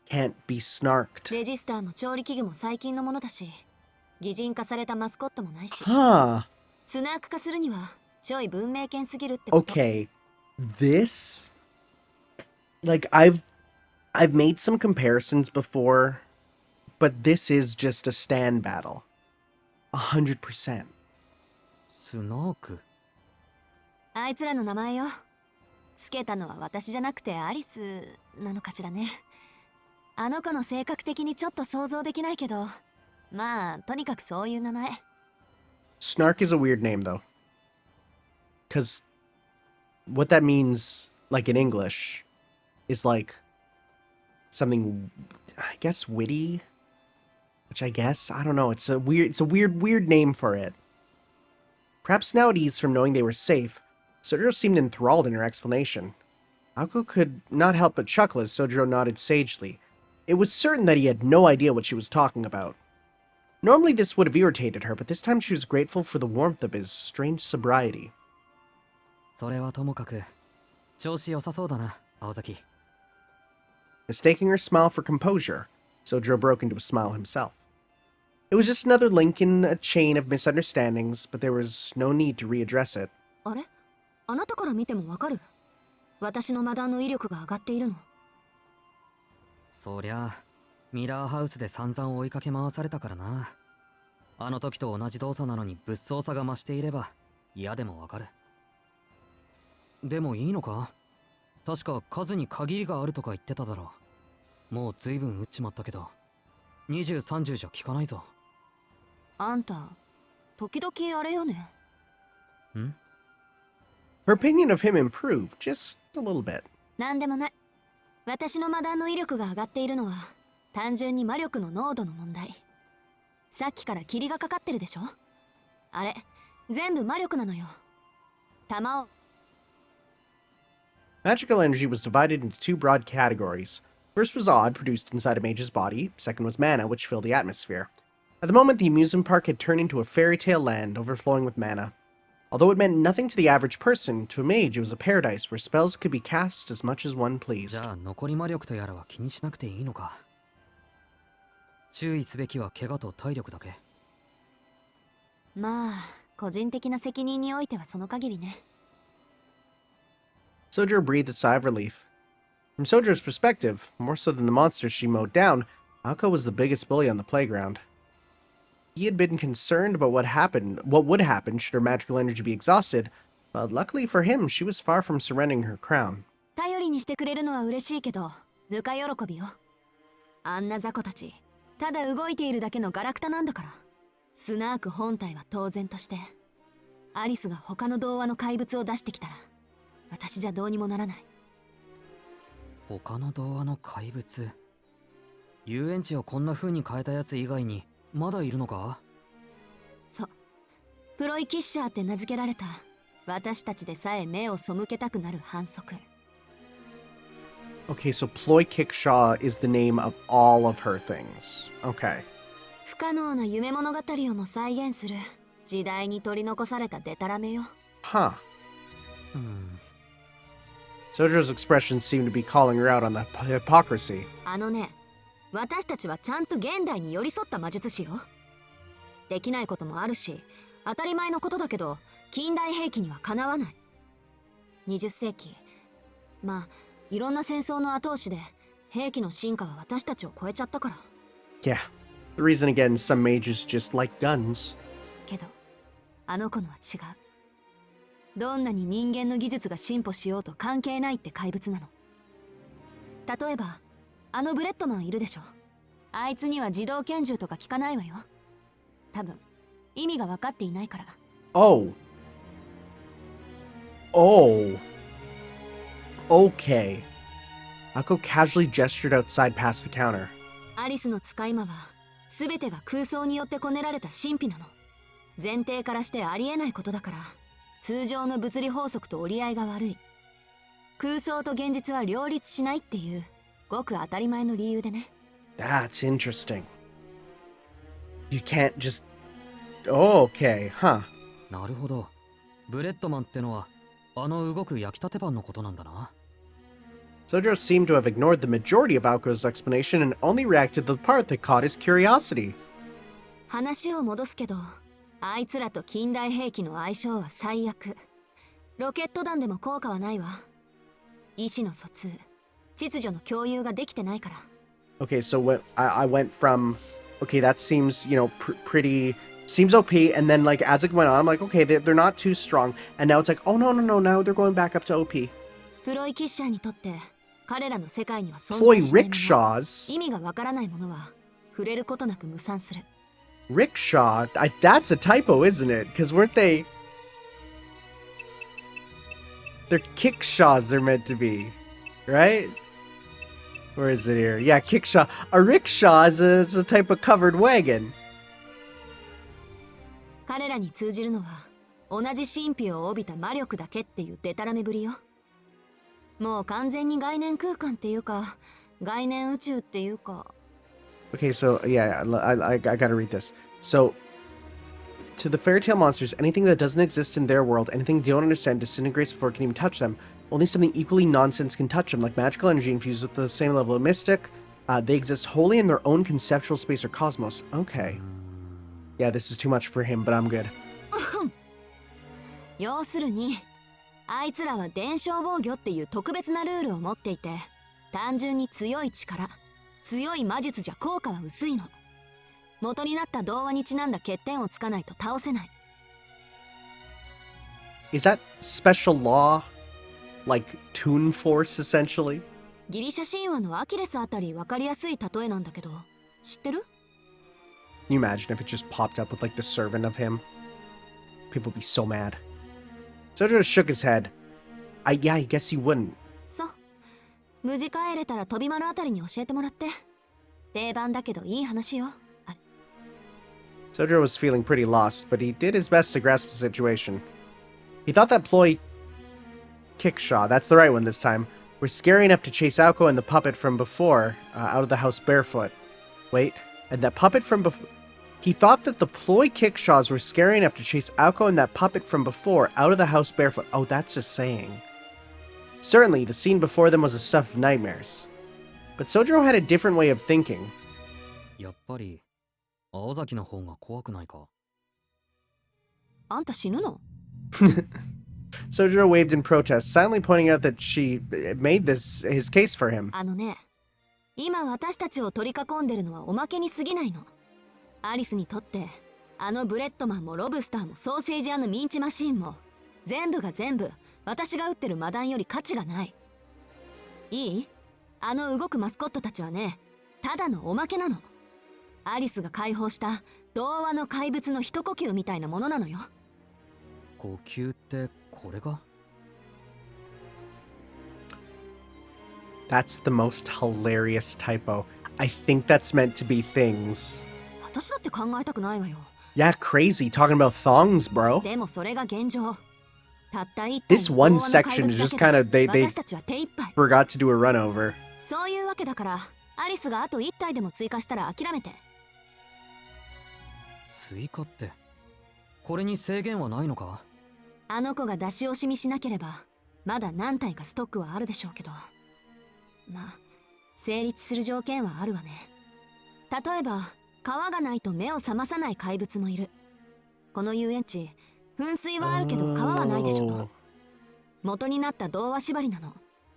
can't be snarked. レジスターも調理器具も最近のものだし、擬人化されたマスコットもないし。Huh. スナーク化するにはちょい文明圏すぎるってこと。 Okay, this... Like, I've made some comparisons before, but this is just a stand battle. 100%. スナーク。あいつらの名前よ。つけたのは私じゃなくてアリスなのかしらね。あの子の性格的にちょっと想像できないけど、まあとにかくそういう名前。 Snark is a weird name, though. Because what that means, like in English, is like something, I guess, witty? Which I guess, I don't know, it's a weird name for it. Perhaps now at ease from knowing they were safe, Sojiro seemed enthralled in her explanation. Aoko could not help but chuckle as Sojiro nodded sagely. It was certain that he had no idea what she was talking about. Normally this would have irritated her, but this time she was grateful for the warmth of his strange sobriety. それはともかく、調子良さそうだな、青崎。Mistaking her smile for composure, Sojiro broke into a smile himself. It was just another link in a chain of misunderstandings, but there was no need to readdress it. あれ？あなたから見てもわかる？私のマダンの威力が上がっているの。そりゃ、ミラーハウスで散々追いかけ回されたからな。あの時と同じ動作なのに物騒さが増していれば嫌でもわかる。でもいいのか？確か数に限りがあるとか言ってただろう。もう随分撃っちまったけど、20、30じゃ効かないぞ。あんた、時々あれよね。ん？ Her opinion of him improved, just a little bit. なんでもない。私のマダンの威力が上がっているのは単純に魔力の濃度の問題。さっきから霧がかかってるでしょ？あれ、全部魔力なのよ。弾を Magical energy was divided into two broad categories. First was odd, produced inside a mage's body. Second was mana, which filled the atmosphere. At the moment, the amusement park had turned into a fairy tale land, overflowing with mana. Although it meant nothing to the average person, to a mage it was a paradise where spells could be cast as much as one じ pleased. ゃあ残り魔力とやらは気にしなくていいのか。注意すべきは怪我と体力だけ。まあ、個人的な責任においてはその限りね。Sojiro breathed a sigh of relief. From Sojiro's perspective, more so than the monsters she mowed down, Aoko was the biggest bully on the playground. He had been concerned about what would happen should her magical energy be exhausted, But luckily for him, she was far from surrendering her crown. 頼りにしてくれるのは嬉しいけど、ぬか喜びよ。あんな雑魚たち、ただ動いているだけのガラクタなんだから。スナーク本体は当然として、アリスが他の童話の怪物を出してきたら、私じゃどうにもならない。他の童話の怪物。遊園地をこんな風に変えたやつ以外にまだいるのか？そう。プロイキッシャーって名付けられた、私たちでさえ目を背けたくなる反則。Okay, so Ploy Kickshaw is the name of all of her things. Okay. 不可能な夢物語をも再現する時代に取り残されたデタラメよ。Huh. Sojo's expressions seem to be calling her out on the hypocrisy. あのね、私たちはちゃんと現代に寄り添った魔術師よ。できないこともあるし、当たり前のことだけど、近代兵器にはかなわない。20世紀、まあ、いろんな戦争の後押しで、兵器の進化は私たちを超えちゃったから。Yeah. The reason again, some mages just like guns. けど、あの子のは違う。どんなに人間の技術が進歩しようと関係ないって怪物なの。例えば、あのブレッドマンいるでしょ。あいつには自動拳銃とか効かないわよ。多分、意味が分かっていないから。Oh. Oh. Okay. Akko casually gestured outside past the counter. アリスの使い魔は、全てが空想によってこねられた神秘なの。前提からしてありえないことだから、通常の物理法則と折り合いが悪い。空想と現実は両立しないっていう、ごく当たり前の理由でね。That's interesting. You can't just... Oh, okay, huh. なるほど。ブレッドマンってのはあの動く焼きたてパンのことなんだな。Sojo seemed to have ignored the majority of Aoko's explanation and only reacted to the part that caught his curiosity. 話を戻すけど、あいつらと近代兵器の相性は最悪。ロケット弾でも効果はないわ。意思の疎通、秩序の共有ができてないから。Okay, so I went from, okay, that seems, pretty, seems OP, and then, like, as it went on, I'm like, okay, they're not too strong, and now it's like, oh, no, now they're going back up to OP. プロイキッシャーにとって、彼らの世界には存 Ploy 在しないもの。 rickshaws? 意味がわからないものは、触れることなく無産する。Rickshaw? That's a typo, isn't it? Because weren't they... They're kickshaws they're meant to be, right? Where is it here? Yeah, kickshaw. A rickshaw is a type of covered wagon. 彼らに通じるのは、同じ神秘を帯びた魔力だけっていうデタラメぶりよ。もう完全に概念空間っていうか、概念宇宙っていうか。Okay, so yeah, I gotta read this. So, to the fairy tale monsters, anything that doesn't exist in their world, anything they don't understand, disintegrates before it can even touch them. Only something equally nonsense can touch them, like magical energy infused with the same level of mystic. They exist wholly in their own conceptual space or cosmos. Okay. Yeah, this is too much for him, but I'm good. 要するに、あいつらは伝承防御っていう特別なルールを持っていて、単純に強い力、強い魔術じゃ効果は薄いの。元になった童話にちなんだ欠点をつかないと倒せない。Is that special law? Like Toon Force, essentially? ギリシャ神話のアキレスあたり分かりやすい例えなんだけど、知ってる？ Can you imagine if it just popped up with like the servant of him? People would be so mad. Sojo shook his head. Yeah, I guess you wouldn't. そう。無事帰れたら飛び丸あたりに教えてもらって。定番だけどいい話よ。あれ。Sojo was feeling pretty lost, but he did his best to grasp the situation. He thought that Ploy Kickshaw, that's the right one this time, were scary enough to chase Aoko and the puppet from before out of the house barefoot. Wait, and that puppet from before... He thought that the Ploy Kickshaws were scary enough to chase Aoko and that puppet from before out of the house barefoot. Oh, that's just saying. Certainly, the scene before them was the stuff of nightmares. But Sojo had a different way of thinking. やっぱり青崎の方が怖くないか？あんた死ぬの？ Sojo waved in protest, silently pointing out that she made this his case for him. あのね、今私たちを取り囲んでるのはおまけに過ぎないの。アリスにとって、あのブレッドマンもロブスターもソーセージ屋のミンチマシーンも、全部が全部私が撃ってる魔弾より価値がない。いい？あの動くマスコットたちはね、ただのおまけなの。アリスが解放した童話の怪物の一呼吸みたいなものなのよ。呼吸ってこれが？ That's the most hilarious typo. I think that's meant to be things. 私だって考えたくないわよ。Yeah, crazy. Talking about thongs, bro. でもそれが現状。たった一 This one section is just kind of they 私たちは手一杯。 forgot to do a run over. そういうわけだから、アリスがあと1体でも追加したら諦めて。追加って、これに制限はないのか？あの子が出し惜しみしなければ、まだ何体かストックはあるでしょうけど。まあ、成立する条件はあるわね。例えば、川がないと目を覚まさない怪物もいる。この遊園地、噴水はあるけど川はないでしょ。元になった童話縛りなの。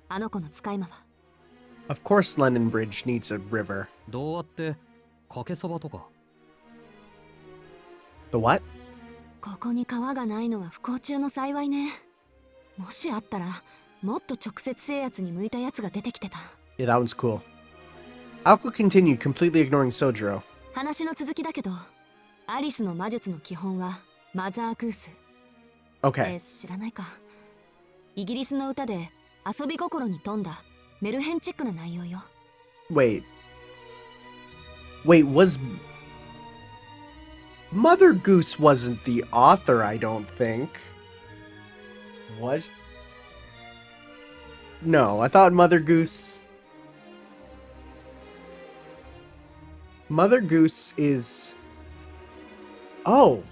あの子の使い魔は。Of course London Bridge needs a river. 童話ってかけそばとか？ The what? ここに川がないのは不幸中の幸いね。もしあったら、もっと直接制圧に向いたやつが出てきてた。Yeah, that one's cool. Alco continued, completely ignoring Sojiro. 話の続きだけど、アリスの魔術の基本はマザーグース。Okay. 知らないか。イギリスの歌で遊び心に富んだメルヘンチックな内容よ。Wait, was Mother Goose wasn't the author, I don't think. Was? No, I thought Mother Goose is... Oh,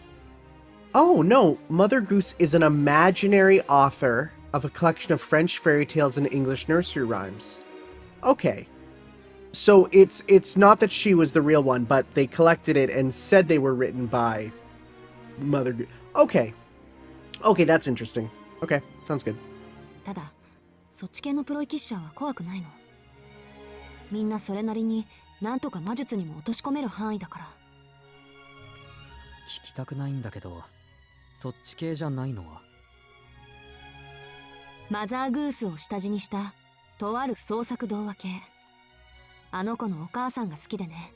no, Mother Goose is an imaginary author of a collection of French fairy tales and English nursery rhymes. Okay. So it's not that she was the real one, but they collected it and said they were written by Mother Goose. Okay. Okay, that's interesting. Okay, sounds good. ただ、そっち系のプロイキッシャーは怖くないの。みんなそれなりになんとか魔術にも落とし込める範囲だから。聞きたくないんだけど、そっち系じゃないのは？マザーグースを下地にしたとある創作童話系。あの子のお母さんが好きでね。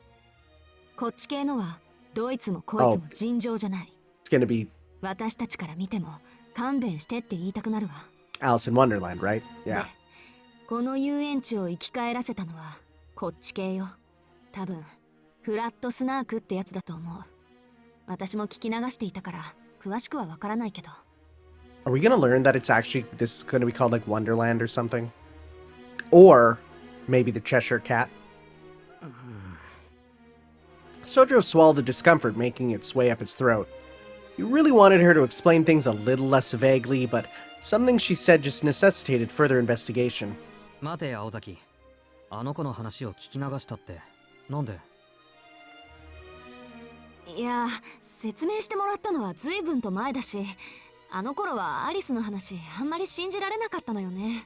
こっち系のはどいつもこいつも尋常じゃない。It's gonna be 私たちから見ても勘弁してって言いたくなるわ。Alice in Wonderland, right? Yeah. で、この遊園地を生き返らせたのはこっち系よ。多分フラットスナークってやつだと思う。私も聞き流していたから詳しくはわからないけど。Are we gonna learn that it's actually this is gonna be called like Wonderland or something? Or maybe the Cheshire Cat? Sojiro swallowed the discomfort making its way up his throat. He really wanted her to explain things a little less vaguely, but something she said just necessitated further investigation. 待て、青崎。あの子の話を聞き流したって、なんで？いや、説明してもらったのは随分と前だし、あの頃はアリスの話あんまり信じられなかったのよね。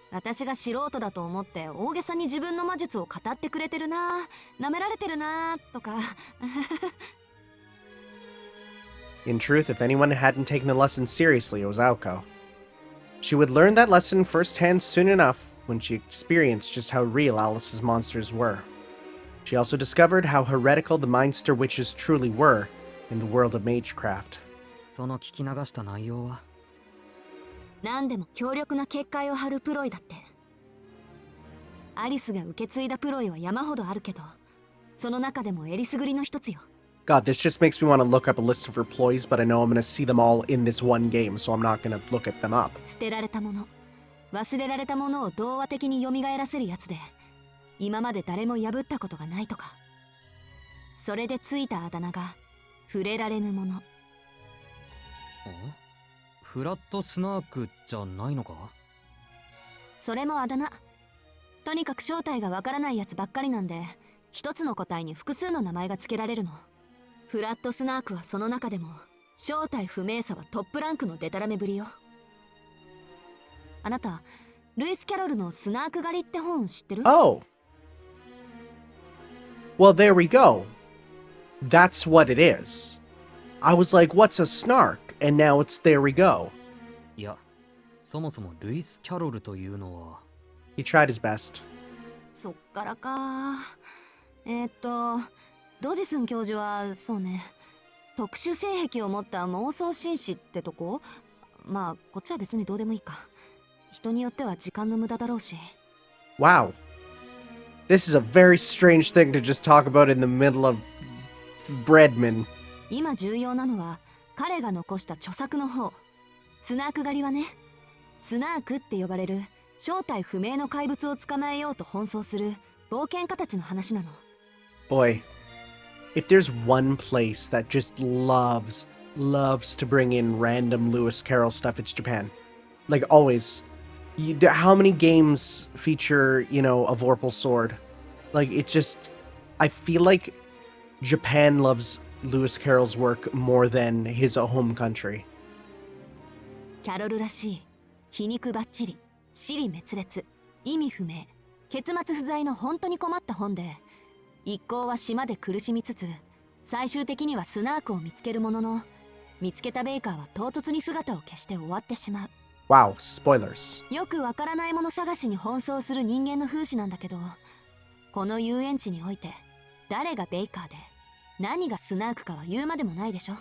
私が素人だと思って大げさに自分の魔術を語ってくれてるな、舐められてるなとか。In truth, if anyone hadn't taken the lesson seriously, it was Aoko. She would learn that lesson firsthand soon enough when she experienced just how real Alice's monsters were. She also discovered how heretical the Minster witches truly were in the world of magecraft. その聞き流した内容は？何でも強力な結界を張るプロイだって。アリスが受け継いだプロイは山ほどあるけど、その中でもえりすぐりの一つよ。God, this just makes me want to look up a list of her ploys, but I know I'm going to see them all in this one game, so I'm not going to look at them up. 捨てられたもの、忘れられたものを童話的に蘇らせるやつで、今まで誰も破ったことがないとか。それでついたあだ名が触れられぬもの。フラットスナークじゃないのか？それもあだ名。とにかく正体がわからないやつばっかりなんで、一つの個体に複数の名前が付けられるの。フラットスナークはその中でも正体不明さはトップランクのデタラメぶりよ。あなた、ルイス・キャロルのスナーク狩りって本知ってる？ Oh. Well, there we go. That's what it is. I was like, what's a snark? And now it's there we go. いや、そもそもルイス・キャロルというのは。 He tried his best. そっからか。ドジスン教授はそうね、特殊性癖を持った妄想紳士ってとこ。まあこっちは別にどうでもいいか。人によっては時間の無駄だろうし。 Wow. This is a very strange thing to just talk about in the middle of Breadman. 今重要なのは彼が残した著作の方。スナーク狩りはね、スナークって呼ばれる正体不明の怪物を捕まえようと奔走する冒険家たちの話なの。 Boy, if there's one place that just loves to bring in random Lewis Carroll stuff, it's Japan. Like always. How many games feature, a Vorpal sword? Like, it just... I feel like Japan loves Lewis Carroll's work more than his home country. キャロルらしい、皮肉ばっちり、支離滅裂、意味不明、結末不在の本当に困った本で、一行は島で苦しみつつ、最終的にはスナークを見つけるものの、見つけたベイカーは唐突に姿を消して終わってしまう。Wow, spoilers. よくわからないもの探しに奔走する人間の風刺なんだけど、この遊園地において誰がベイカーで何がスナークかは言うまでもないでしょ。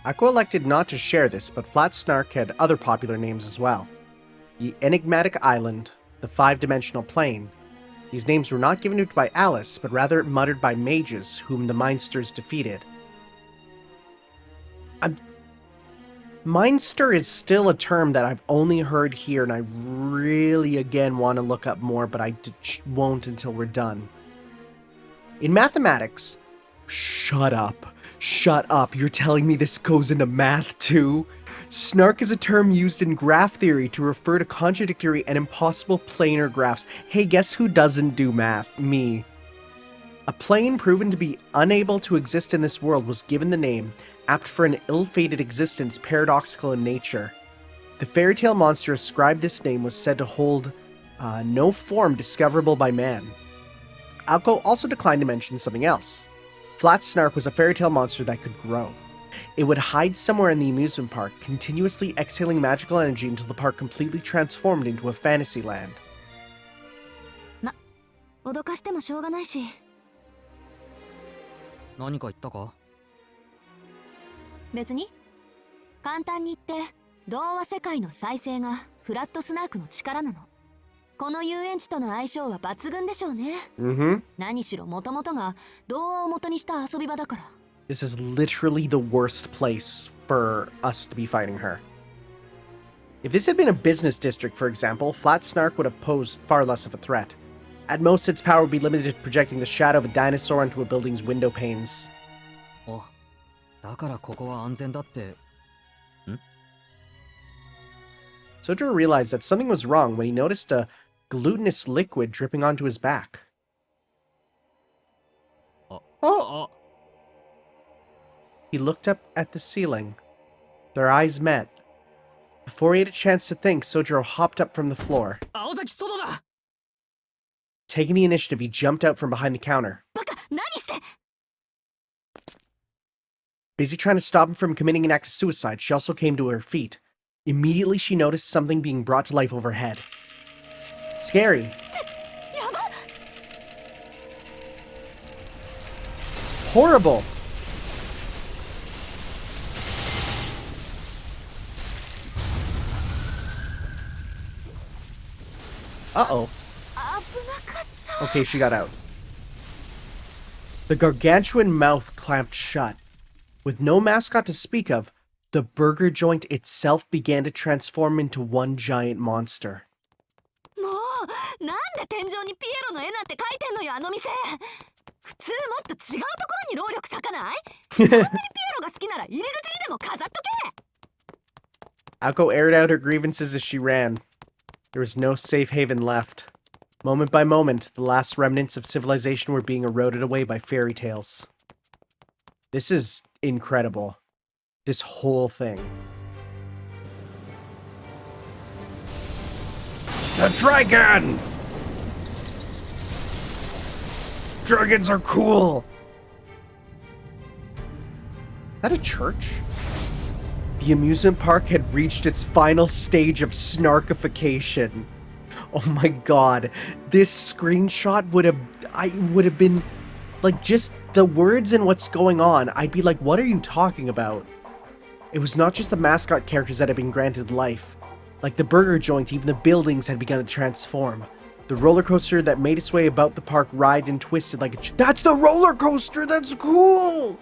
Akko elected not to share this, but Flat Snark had other popular names as well. The Enigmatic Island, the Five-Dimensional Plane. These names were not given to by Alice, but rather muttered by mages whom the Mindsters defeated. Mindster is still a term that I've only heard here, and I really, again, want to look up more, but I won't until we're done. In mathematics... Shut up. Shut up. You're telling me this goes into math, too? Snark is a term used in graph theory to refer to contradictory and impossible planar graphs. Hey, guess who doesn't do math? Me. A plane proven to be unable to exist in this world was given the name, apt for an ill-fated existence paradoxical in nature. The fairy tale monster ascribed this name was said to hold no form discoverable by man. Akko also declined to mention something else. Flat Snark was a fairy tale monster that could grow. It would hide somewhere in the amusement park, continuously exhaling magical energy until the park completely transformed into a fantasy land. ま、脅かしてもしょうがないし。何か言ったか？別に。簡単に言って、童話世界の再生がフラットスナークの力なの。この遊園地との相性は抜群でしょうね。何しろ元々が童話を元にした遊び場だから。This is literally the worst place for us to be fighting her. If this had been a business district, for example, Flat Snark would have posed far less of a threat. At most, its power would be limited to projecting the shadow of a dinosaur onto a building's window panes. あ、だからここは安全だって。ん？ Sojiro realized that something was wrong when he noticed a glutinous liquid dripping onto his back. Oh! He looked up at the ceiling. Their eyes met. Before he had a chance to think, Sojiro hopped up from the floor. Taking the initiative, he jumped out from behind the counter. Busy trying to stop him from committing an act of suicide, she also came to her feet. Immediately, she noticed something being brought to life overhead. Scary. Horrible. Uh-oh. Okay, she got out. The gargantuan mouth clamped shut. With no mascot to speak of, the burger joint itself began to transform into one giant monster. もう、なんで天井にピエロの絵なんて描いてんのよ、あの店。普通もっと違うところに労力割かない？そんなにピエロが好きなら入り口にでも飾っとけ。Akko aired out her grievances as she ran. There was no safe haven left. Moment by moment, the last remnants of civilization were being eroded away by fairy tales. This is incredible. This whole thing. The dragon! Dragons are cool! Is that a church? The amusement park had reached its final stage of snarkification. Oh my god. This screenshot would have been like just the words and what's going on. I'd be like, what are you talking about? It was not just the mascot characters that had been granted life. Like the burger joint, even the buildings had begun to transform. The roller coaster that made its way about the park writhed and twisted like a That's the roller coaster! That's cool!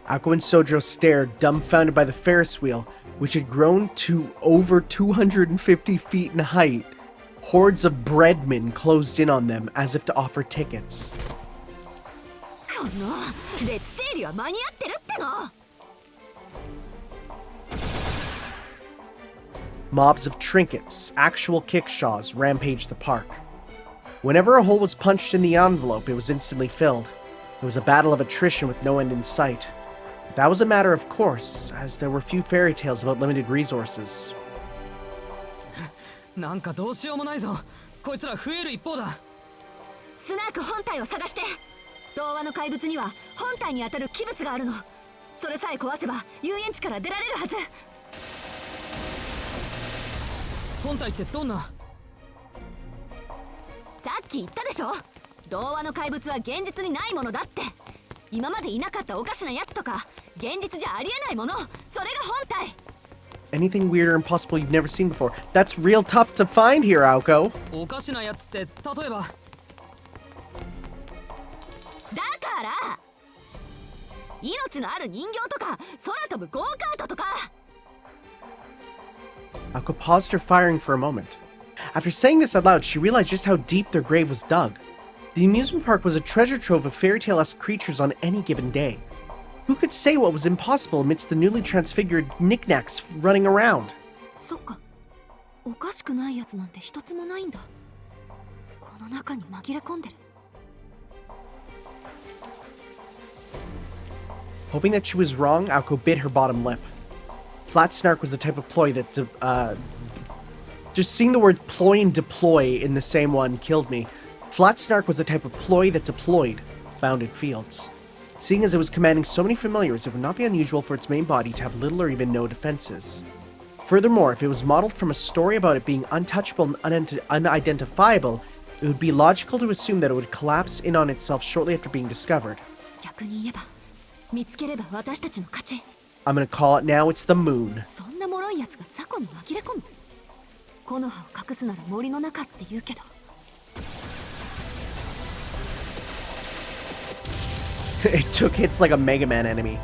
Ako and Sojo stared, dumbfounded by the Ferris wheel, which had grown to over 250 feet in height. Hordes of breadmen closed in on them as if to offer tickets. Mobs of trinkets, actual kickshaws, rampaged the park. Whenever a hole was punched in the envelope, it was instantly filled. It was a battle of attrition with no end in sight. But that was a matter of course, as there were few fairy tales about limited resources. なんかどうしようもないぞ。こいつら増える一方だ。スナーク本体を探して。童話の怪物には本体に当たる器物があるの。それさえ壊せば遊園地から出られるはず。本体ってどんな？さっき言ったでしょ。童話の怪物は現実にないものだって。今までいなかったおかしなやつとか現実じゃありえないもの、それが本体。Anything weird or impossible you've never seen before. That's real tough to find here, Aoko. おかしなやつって例えば。だから命のある人形とか空飛ぶゴーカートとか。Aoko paused her firing for a moment. After saying this out loud, she realized just how deep their grave was dug. The amusement park was a treasure trove of fairy tale-esque creatures on any given day. Who could say what was impossible amidst the newly transfigured knickknacks running around? そっか、おかしくないやつなんて一つもないんだ。この中に紛れ込んでる。Hoping that she was wrong, Aoko bit her bottom lip. Flat snark was the type of ploy that, just seeing the word ploy and deploy in the same one killed me. Flat snark was the type of ploy that deployed bounded fields. Seeing as it was commanding so many familiars, it would not be unusual for its main body to have little or even no defenses. Furthermore, if it was modeled from a story about it being untouchable and unidentifiable, it would be logical to assume that it would collapse in on itself shortly after being discovered. 逆に言えば、見つければ私たちの勝ち。I'm gonna call it now, it's the moon. そんな脆いやつが雑魚に紛れ込む。木の葉を隠すなら森の中って言うけど。It took hits like a Mega Man enemy.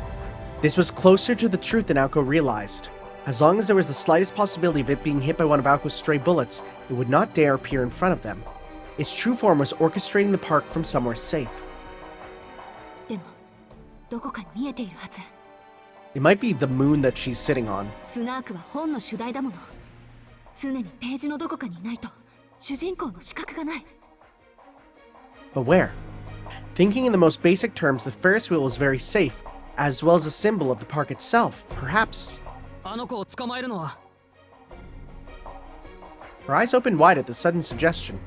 This was closer to the truth than Aoko realized. As long as there was the slightest possibility of it being hit by one of Aoko's stray bullets, it would not dare appear in front of them. Its true form was orchestrating the park from somewhere safe. でも、どこかに見えているはず。It might be the moon that she's sitting on. スナークは本の主題だもの。常にページのどこかにいないと主人公の資格がない。But where? Thinking in the most basic terms, the Ferris wheel was very safe, as well as a symbol of the park itself. Perhaps. あの子を捕まえるのは。Her eyes opened wide at the sudden suggestion.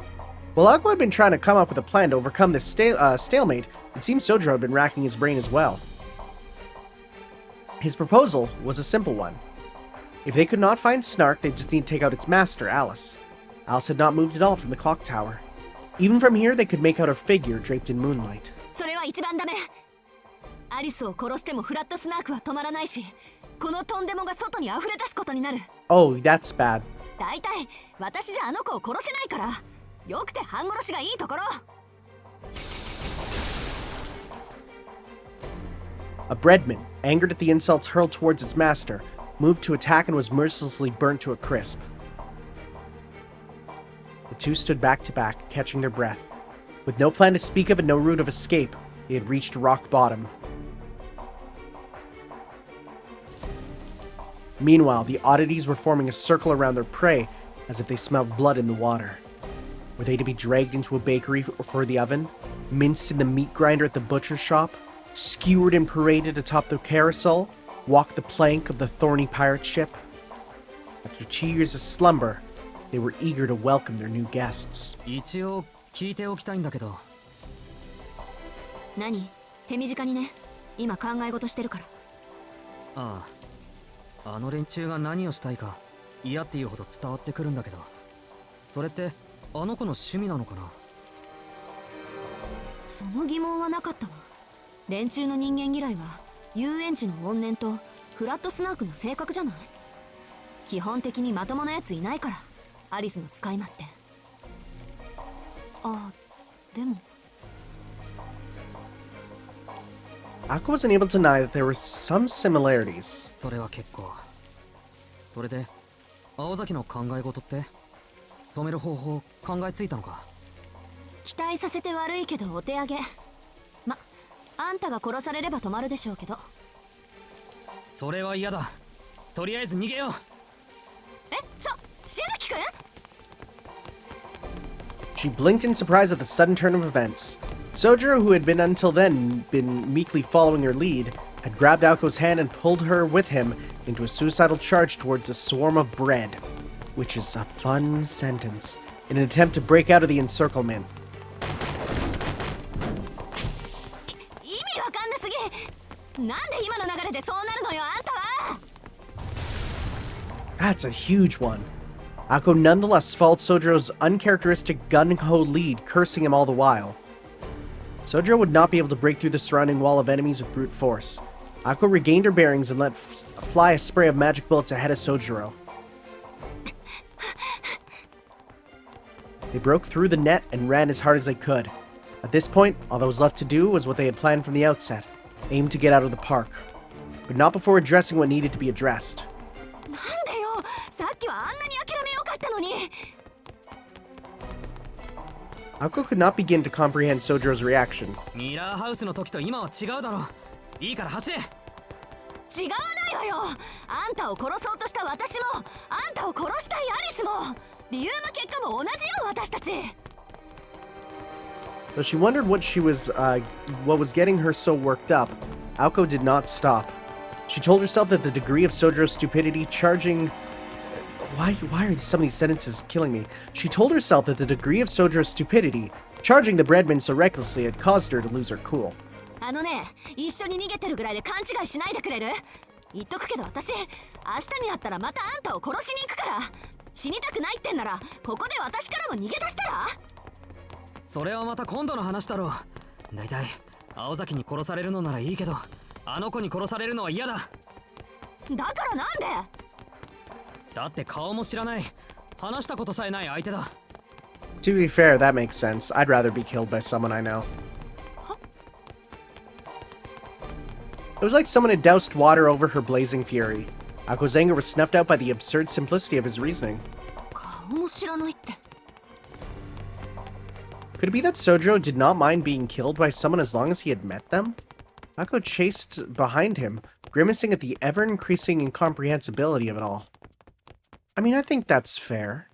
While Aoko had been trying to come up with a plan to overcome this stalemate, it seemed Sojo had been racking his brain as well. His proposal was a simple one. If they could not find Snark, they'd just need to take out its master, Alice. Alice had not moved at all from the clock tower. Even from here, they could make out her figure draped in moonlight. それは一番ダメ。アリスを殺してもフラットスナークは止まらないし、このトンデモが外に溢れ出すことになる。Oh, that's bad. だいたい私じゃあの子を殺せないから。よくて半殺しがいいところ。A breadman, angered at the insults hurled towards its master, moved to attack and was mercilessly burnt to a crisp. The two stood back to back, catching their breath. With no plan to speak of and no route of escape, they had reached rock bottom. Meanwhile, the oddities were forming a circle around their prey, as if they smelled blood in the water. Were they to be dragged into a bakery for the oven, minced in the meat grinder at the butcher shop, skewered and paraded atop the carousel, walk the plank of the thorny pirate ship? After 2 years of slumber, they were eager to welcome their new guests. 一応聞いておきたいんだけど。何？手短にね。今考え事してるから。ああ、あの連中が何をしたいか嫌っていうほど伝わってくるんだけど、それってあの子の趣味なのかな。その疑問はなかったわ。連中の人間嫌いは遊園地の怨念とフラットスナークの性格じゃない。基本的にまともなやついないから、アリスの使い魔って。あ、でもAkko wasn't able to deny that there were some similarities. それは結構。それで青崎の考え事って止める方法考えついたのか。期待させて悪いけどお手上げ。ま、あんたが殺されれば止まるでしょうけど。それは嫌だ。とりあえず逃げよう。しずきくん。 She blinked in surprise at the sudden turn of events. Sojiro, who had been until then been meekly following her lead, had grabbed Aoko's hand and pulled her with him into a suicidal charge towards a swarm of bread, which is a fun sentence, in an attempt to break out of the encirclement. 意味わかんなすぎ。なんで今の流れでそうなるのよ、あんたは。 That's a huge one. Akko nonetheless followed Sojiro's uncharacteristic gung-ho lead, cursing him all the while. Sojiro would not be able to break through the surrounding wall of enemies with brute force. Akko regained her bearings and let fly a spray of magic bullets ahead of Sojiro. They broke through the net and ran as hard as they could. At this point, all that was left to do was what they had planned from the outset, aim to get out of the park. But not before addressing what needed to be addressed. なんでよ、さっきはあんなに諦めよかったのに。 Akko could not begin to comprehend Sojiro's reaction. ミラーハウスの時と今は違うだろう。いいから走れ。違わないわよ。あんたを殺そうとした私も、あんたを殺したいアリスも、理由も結果も同じよ、私たち。 Though she wondered what was getting her so worked up, Akko did not stop. She told herself that the degree of Sojiro's stupidity charging... Why are some of these sentences killing me? She told herself that the degree of Sojiro's stupidity, charging the breadman so recklessly, had caused her to lose her cool. あのね、一緒に逃げてるぐらいで勘違いしないでくれる？言っとくけど私、明日になったらまたあんたを殺しに行くから。死にたくないってんなら、ここで私からも逃げ出したら？それはまた今度の話だろう。だいたい青崎に殺されるのならいいけど、あの子に殺されるのは嫌だ。だからなんで？だって顔も知らない、話したことさえない相手だ。To be fair, that makes sense. I'd rather be killed by someone I know. It was like someone had doused water over her blazing fury. Akko's anger was snuffed out by the absurd simplicity of his reasoning. 顔も知らないって。 Could it be that Sojiro did not mind being killed by someone as long as he had met them? Akko chased behind him, grimacing at the ever-increasing incomprehensibility of it all. I mean, I think that's fair.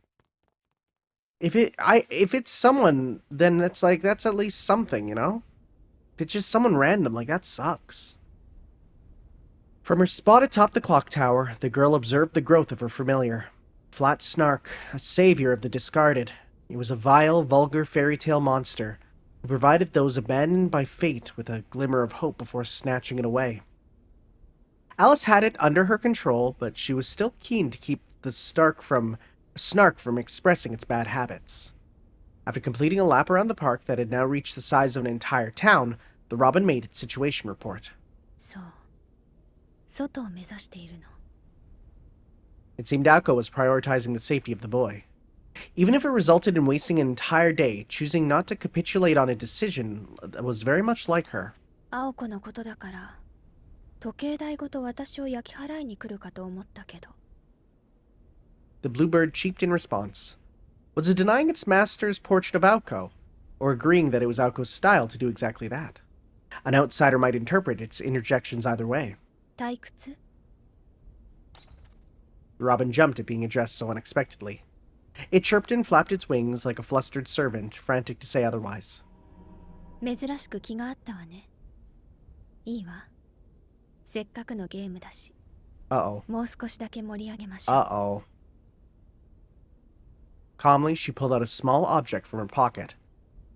If it's someone, then that's at least something, you know? If it's just someone random, like, that sucks. From her spot atop the clock tower, the girl observed the growth of her familiar. Flat Snark, a savior of the discarded. It was a vile, vulgar fairy tale monster who provided those abandoned by fate with a glimmer of hope before snatching it away. Alice had it under her control, but she was still keen to keep the snark from expressing its bad habits. After completing a lap around the park that had now reached the size of an entire town, the robin made its situation report. そう、外を目指しているの。 It seemed Akko was prioritizing the safety of the boy. Even if it resulted in wasting an entire day, choosing not to capitulate on a decision was very much like her. 青子のことだから、時計台ごと私を焼き払いに来るかと思ったけど。 The bluebird cheeped in response. Was it denying its master's portrait of Akko, or agreeing that it was Aoko's style to do exactly that? An outsider might interpret its interjections either way. 退屈？ The robin jumped at being addressed so unexpectedly. It chirped and flapped its wings like a flustered servant, frantic to say otherwise. 珍しく気があったわね。いいわ。せっかくのゲームだし。Uh-oh. もう少しだけ盛り上げましょう。Uh-oh. Calmly, she pulled out a small object from her pocket.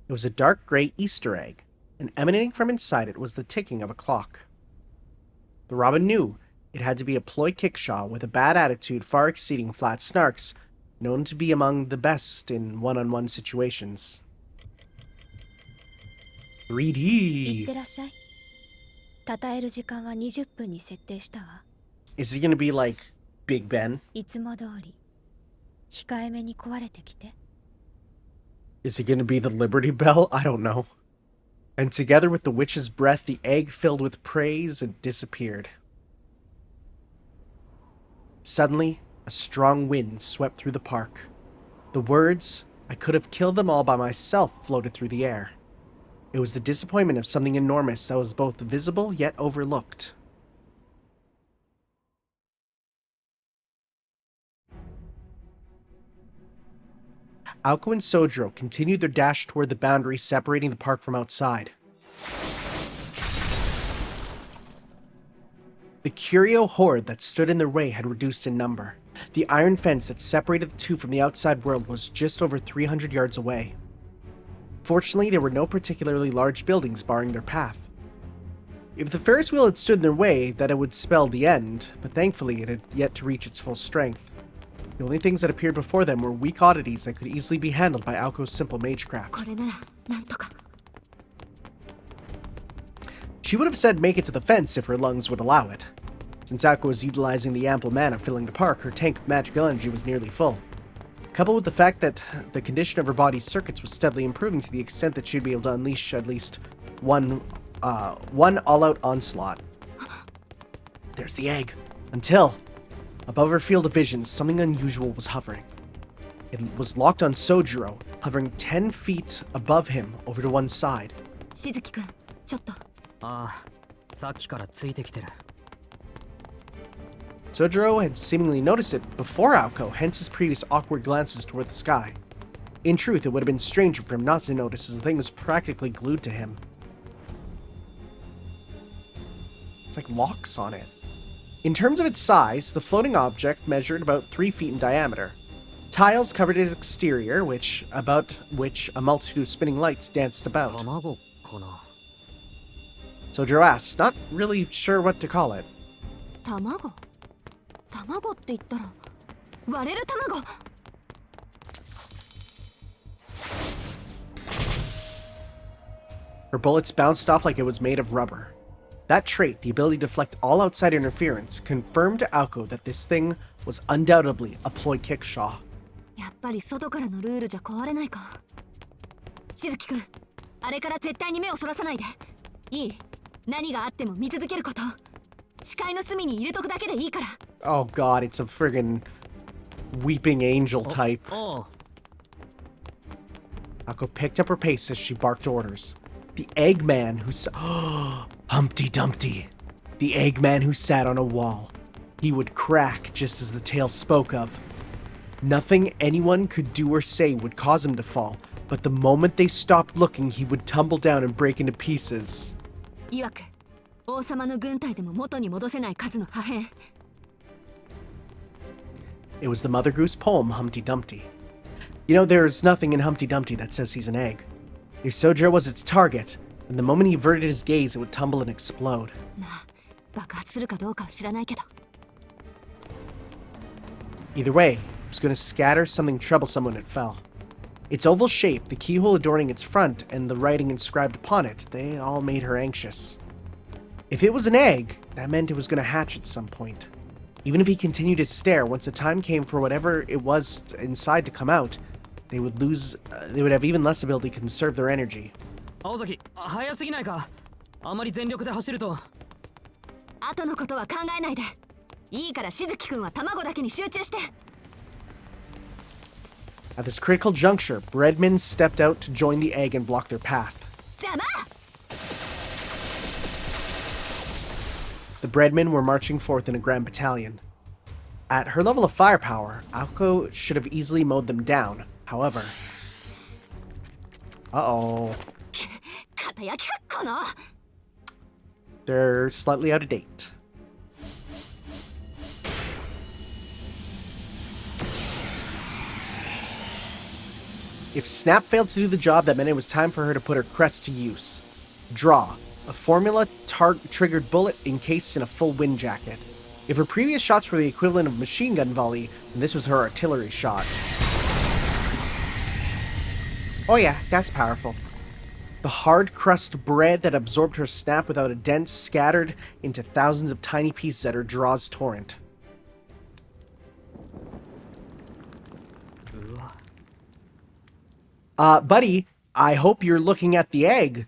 It was a dark gray Easter egg, and emanating from inside it was the ticking of a clock. The robin knew it had to be a Ploy Kickshaw with a bad attitude far exceeding flat snarks, known to be among the best in one-on-one situations. いっ 3D! てらっしゃい。称える時間は20分に設定したわ。 Is he gonna be like Big Ben? いつも通り控えめに壊れてきて。 Is it gonna be the Liberty Bell? I don't know. And together with the witch's breath, the egg filled with praise and disappeared. Suddenly, a strong wind swept through the park. The words, "I could have killed them all by myself," floated through the air. It was the disappointment of something enormous that was both visible yet overlooked. Aoko and Sojiro continued their dash toward the boundary separating the park from outside. The curio horde that stood in their way had reduced in number. The iron fence that separated the two from the outside world was just over 300 yards away. Fortunately, there were no particularly large buildings barring their path. If the Ferris wheel had stood in their way, that it would spell the end, but thankfully it had yet to reach its full strength. The only things that appeared before them were weak oddities that could easily be handled by Aoko's simple magecraft. これならなんとか。 She would have said make it to the fence if her lungs would allow it. Since Aoko was utilizing the ample mana filling the park, her tank of magical energy was nearly full. Coupled with the fact that the condition of her body's circuits was steadily improving to the extent that she'd be able to unleash at least one all-out onslaught. There's the egg. Until, above her field of vision, something unusual was hovering. It was locked on Sojiro, hovering 10 feet above him over to one side. しずきくん、ちょっと。ああ、さっきからついてきてる。 Sojiro had seemingly noticed it before Aoko, hence his previous awkward glances toward the sky. In truth, it would have been stranger for him not to notice, as the thing was practically glued to him. It's like locks on it. In terms of its size, the floating object measured about 3 feet in diameter. Tiles covered its exterior, about which a multitude of spinning lights danced about. 卵かな。 Sojiro asked, not really sure what to call it. 卵？卵って言ったら割れる卵。 Her bullets bounced off like it was made of rubber. That trait, the ability to deflect all outside interference, confirmed to Aoko that this thing was undoubtedly a Ploy Kickshaw. やっぱり外からのルールじゃ壊れないか。しずきくん、あれから絶対に目をそらさないで。いい？何があっても見続けること。視界の隅に入れとくだけでいいから。 Oh god, it's a friggin' weeping angel type. Oh. Aoko picked up her pace as she barked orders. The Eggman who Humpty Dumpty. The Eggman who sat on a wall. He would crack just as the tale spoke of. Nothing anyone could do or say would cause him to fall, but the moment they stopped looking, he would tumble down and break into pieces. いわく、王様の軍隊でも元に戻せない数の破片。 It was the Mother Goose poem, Humpty Dumpty. You know, there's nothing in Humpty Dumpty that says he's an egg. If Sojiro was its target, and the moment he averted his gaze, it would tumble and explode. まあ、爆発するかどうかは知らないけど。 Either way, it was going to scatter something troublesome when it fell. Its oval shape, the keyhole adorning its front, and the writing inscribed upon it, they all made her anxious. If it was an egg, that meant it was going to hatch at some point. Even if he continued to stare, once the time came for whatever it was inside to come out, they would have even less ability to conserve their energy. 青崎、早すぎないか。あまり全力で走ると。後のことは考えないで。いいからしずきくんは卵だけに集中して。 At this critical juncture, Breadmen stepped out to join the egg and block their path. 邪魔！ The Breadmen were marching forth in a grand battalion. At her level of firepower, Aoko should have easily mowed them down. However... Uh-oh. 肩焼きかこの。 They're slightly out of date. If Snap failed to do the job, that meant it was time for her to put her crest to use. Draw. A formula-triggered bullet encased in a full wind jacket. If her previous shots were the equivalent of machine gun volley, then this was her artillery shot. Oh yeah, that's powerful. The hard crust bread that absorbed her snap without a dent scattered into thousands of tiny pieces at her draw's torrent. Buddy, I hope you're looking at the egg.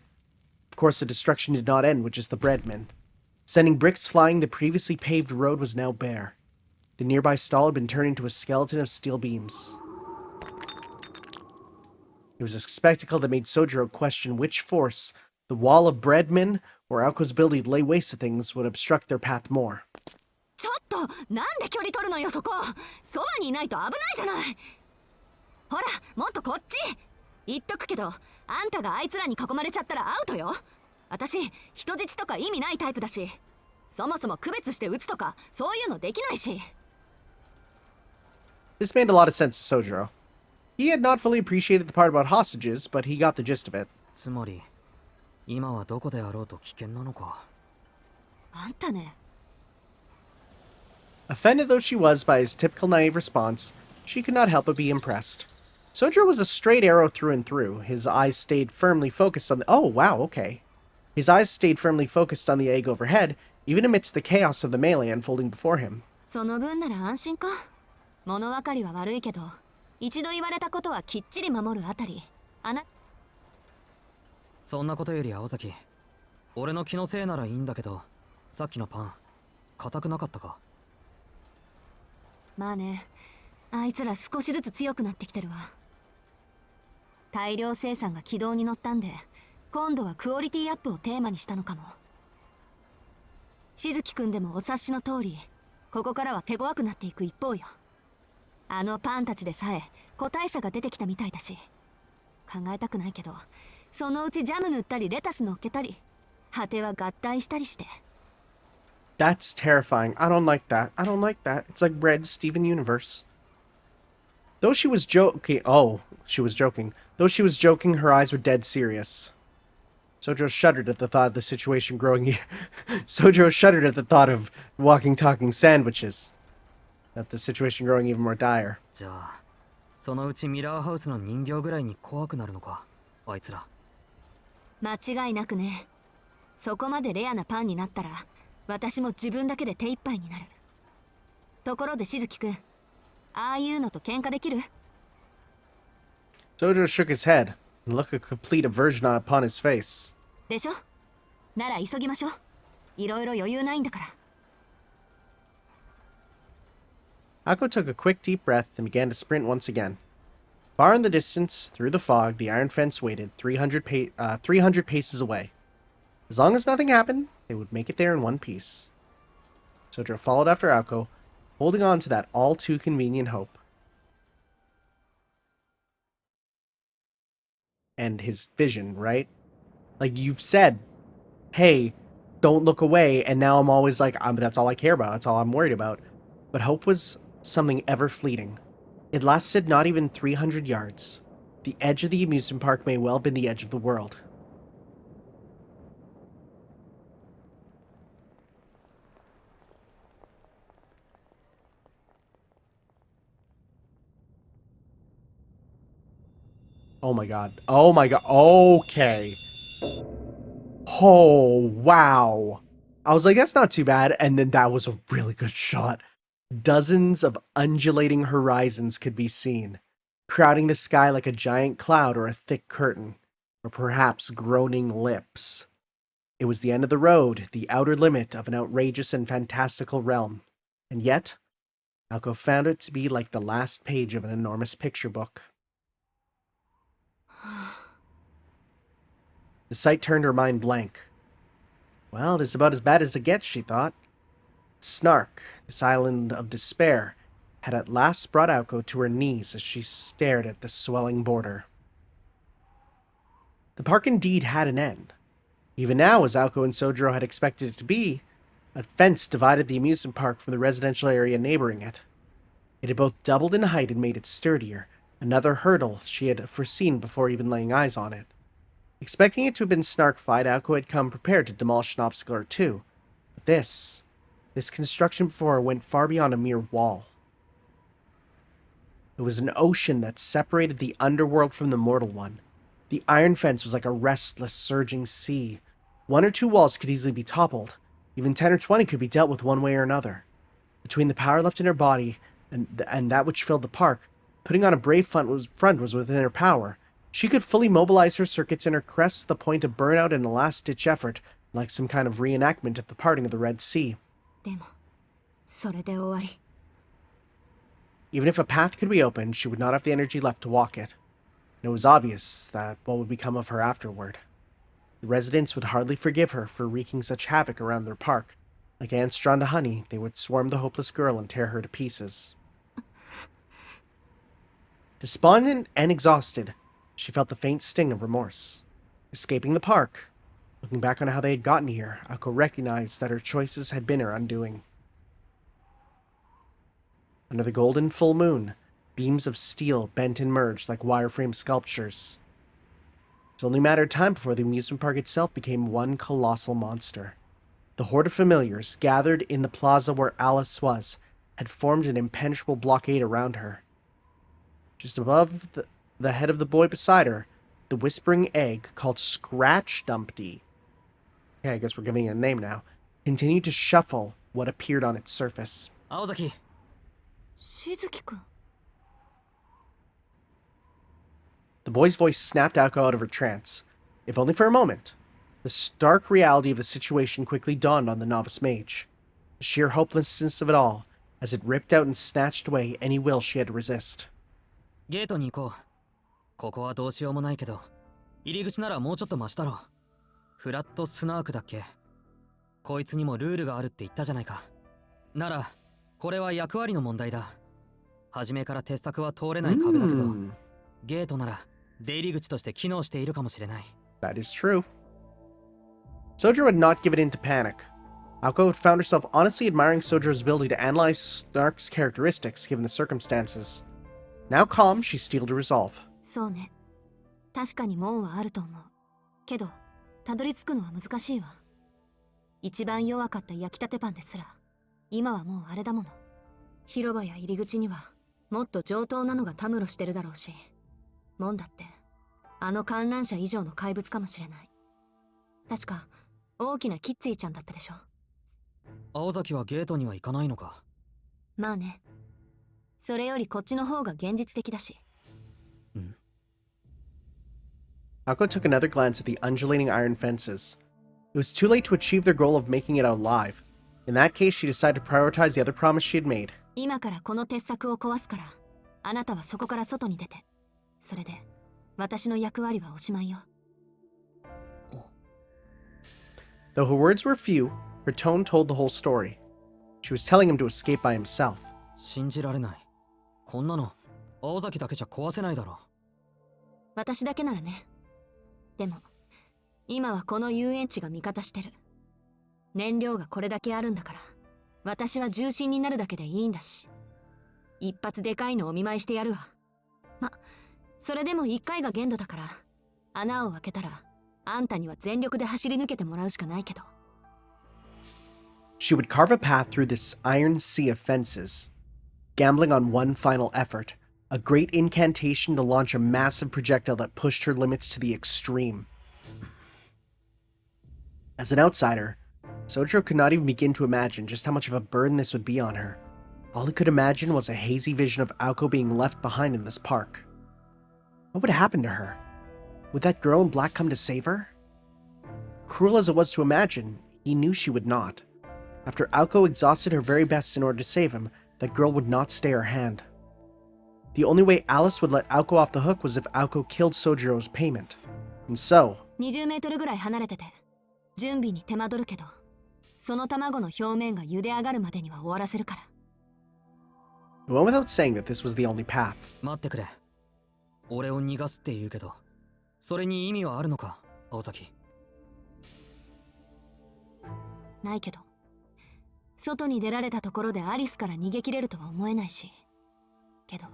Of course, the destruction did not end with just the breadman. Sending bricks flying, the previously paved road was now bare. The nearby stall had been turned into a skeleton of steel beams. It was a spectacle that made Sojiro question which force, the wall of breadmen or Aoko's ability to lay waste to things, would obstruct their path more. ちょっとなんで距離取るのよそこそばにいないと危ないじゃないほらもっとこっち言っとくけどあんたがあいつらに囲まれちゃったらアウトよ私人質とか意味ないタイプだしそもそも区別して撃つとかそういうのできないし This made a lot of sense to Sojiro. He had not fully appreciated the part about hostages, but he got the gist of it. つまり今はどこであろうと危険なのか。あんたね Offended though she was by his typical naive response, she could not help but be impressed. Sojiro was a straight arrow through and through. His eyes stayed firmly focused on the— oh, wow, okay. His eyes stayed firmly focused on the egg overhead, even amidst the chaos of the melee unfolding before him. その分なら安心か物分かりは悪いけど一度言われたことはきっちり守るあたりあなそんなことより青崎、俺の気のせいならいいんだけど、さっきのパン硬くなかったか。まあねあいつら少しずつ強くなってきてるわ大量生産が軌道に乗ったんで今度はクオリティアップをテーマにしたのかもしずきくんでもお察しの通りここからは手強くなっていく一方よあのパンたちでさえ個体差が出てきたみたいだし考えたくないけどそのうちジャム塗ったりレタス乗っけたり果ては合体したりして That's terrifying. I don't like that. I don't like that. It's like Red Steven Universe. Though she was joking— oh, she was joking. Though she was joking, her eyes were dead serious. Sojiro shuddered at the thought of the situation growing— Sojiro shuddered at the thought of walking, talking sandwiches. At the situation growing even more dire. じゃあそのうちミラーハウスの人形ぐらいに怖くなるのか、あいつら。間違いなくねそこまでレアなパンになったら私も自分だけで手一杯になるところでしずきくんああいうのと喧嘩できる Sojiro shook his head and looked a complete aversion upon his face. でしょなら急ぎましょういろいろ余裕ないんだから Ako took a quick deep breath and began to sprint once again. Far in the distance, through the fog, the iron fence waited 300 paces away. As long as nothing happened, they would make it there in one piece. Sojiro followed after Ako, holding on to that all-too-convenient hope. And his vision, right? Like, you've said, hey, don't look away, and now I'm always like, that's all I care about, that's all I'm worried about. But hope was something ever fleeting. It lasted not even 300 yards. The edge of the amusement park may well have been the edge of the world. Oh my god. Oh my god. Okay. Oh, wow. I was like, that's not too bad. And then that was a really good shot. Dozens of undulating horizons could be seen, crowding the sky like a giant cloud or a thick curtain, or perhaps groaning lips. It was the end of the road, the outer limit of an outrageous and fantastical realm. And yet, Alco found it to be like the last page of an enormous picture book. The sight turned her mind blank. Well, this is about as bad as it gets, she thought. Snark, this island of despair, had at last brought Aoko to her knees as she stared at the swelling border. The park indeed had an end. Even now, as Aoko and Sojiro had expected it to be, a fence divided the amusement park from the residential area neighboring it. It had both doubled in height and made it sturdier, another hurdle she had foreseen before even laying eyes on it. Expecting it to have been snark-fied, Aoko had come prepared to demolish an obstacle or two. But this construction before her went far beyond a mere wall. It was an ocean that separated the underworld from the mortal one. The iron fence was like a restless, surging sea. 1 or 2 walls could easily be toppled. Even 10 or 20 could be dealt with one way or another. Between the power left in her body and that which filled the park, putting on a brave front was within her power. She could fully mobilize her circuits and her crests to the point of burnout in a last-ditch effort, like some kind of reenactment of the parting of the Red Sea. でもそれで終わり。 Even if a path could be opened, she would not have the energy left to walk it. And it was obvious that what would become of her afterward. The residents would hardly forgive her for wreaking such havoc around their park. Like ants drawn to honey, they would swarm the hopeless girl and tear her to pieces. Despondent and exhausted, she felt the faint sting of remorse. Escaping the park, looking back on how they had gotten here, Aoko recognized that her choices had been her undoing. Under the golden full moon, beams of steel bent and merged like wireframe sculptures. It only mattered time before the amusement park itself became one colossal monster. The horde of familiars gathered in the plaza where Alice was had formed an impenetrable blockade around her. Just above the head of the boy beside her, the whispering egg called Scratch Dumpty, okay, I guess we're giving it a name now, continued to shuffle what appeared on its surface. Aozaki. しずきくん。 The boy's voice snapped Aoko out of her trance. If only for a moment. The stark reality of the situation quickly dawned on the novice mage. The sheer hopelessness of it all, as it ripped out and snatched away any will she had to resist. ゲートに行こう。ここはどうしようもないけど、入り口ならもうちょっとマシだろ。フラットスナークだっけ。こいつにもルールがあるって言ったじゃないか。なら、これは役割の問題だ。初めから鉄柵は通れない壁だけど、ゲートなら出入り口として機能しているかもしれない。That is true. Sojiro had not given in to panic. Aoko had found herself honestly admiring Sojiro's ability to analyze Snark's characteristics given the circumstances. Now calm, she steeled her resolve. そうね。確かに門はあると思う。けど、たどり着くのは難しいわ。一番弱かった焼きたてパンですら、今はもうあれだもの。広場や入り口には、もっと上等なのがたむろしてるだろうし、門だって、あの観覧車以上の怪物かもしれない。確か、大きなキッツィちゃんだったでしょ。青崎はゲートには行かないのか。まあね。それよりこっちの方が現実的だし。Aoko took another glance at the undulating iron fences. It was too late to achieve their goal of making it out alive. In that case, she decided to prioritize the other promise she had made. 今からこの鉄柵を壊すから、あなたはそこから外に出て。それで、私の役割はおしまいよ。Though her words were few, her tone told the whole story. She was telling him to escape by himself. 信じられない。こんなの、青崎だけじゃ壊せないだろ。私だけならね。でも、今はこの遊園地が味方してる。燃料がこれだけあるんだから、私は重心になるだけでいいんだし。一発でかいのお見舞いしてやるわ。ま、それでも一回が限度だから、穴を開けたら、あんたには全力で走り抜けてもらうしかないけど。She would carve a path through this iron sea of fences, gambling on one final effort, a great incantation to launch a massive projectile that pushed her limits to the extreme. As an outsider, Sojiro could not even begin to imagine just how much of a burden this would be on her. All he could imagine was a hazy vision of Aoko being left behind in this park. What would happen to her? Would that girl in black come to save her? Cruel as it was to imagine, he knew she would not. After Aoko exhausted her very best in order to save him, that girl would not stay her hand. The only way Alice would let Aoko off the hook was if Aoko killed Sojiro's payment. And so... 20メートルぐらい離れてて、準備に手間取るけど、その卵の表面が茹で上がるまでには終わらせるから。It went without saying that this was the only path. 待ってくれ。俺を逃がすって言うけど、それに意味はあるのか、青崎。ないけど、外に出られたところでアリスから逃げ切れるとは思えないし。けど、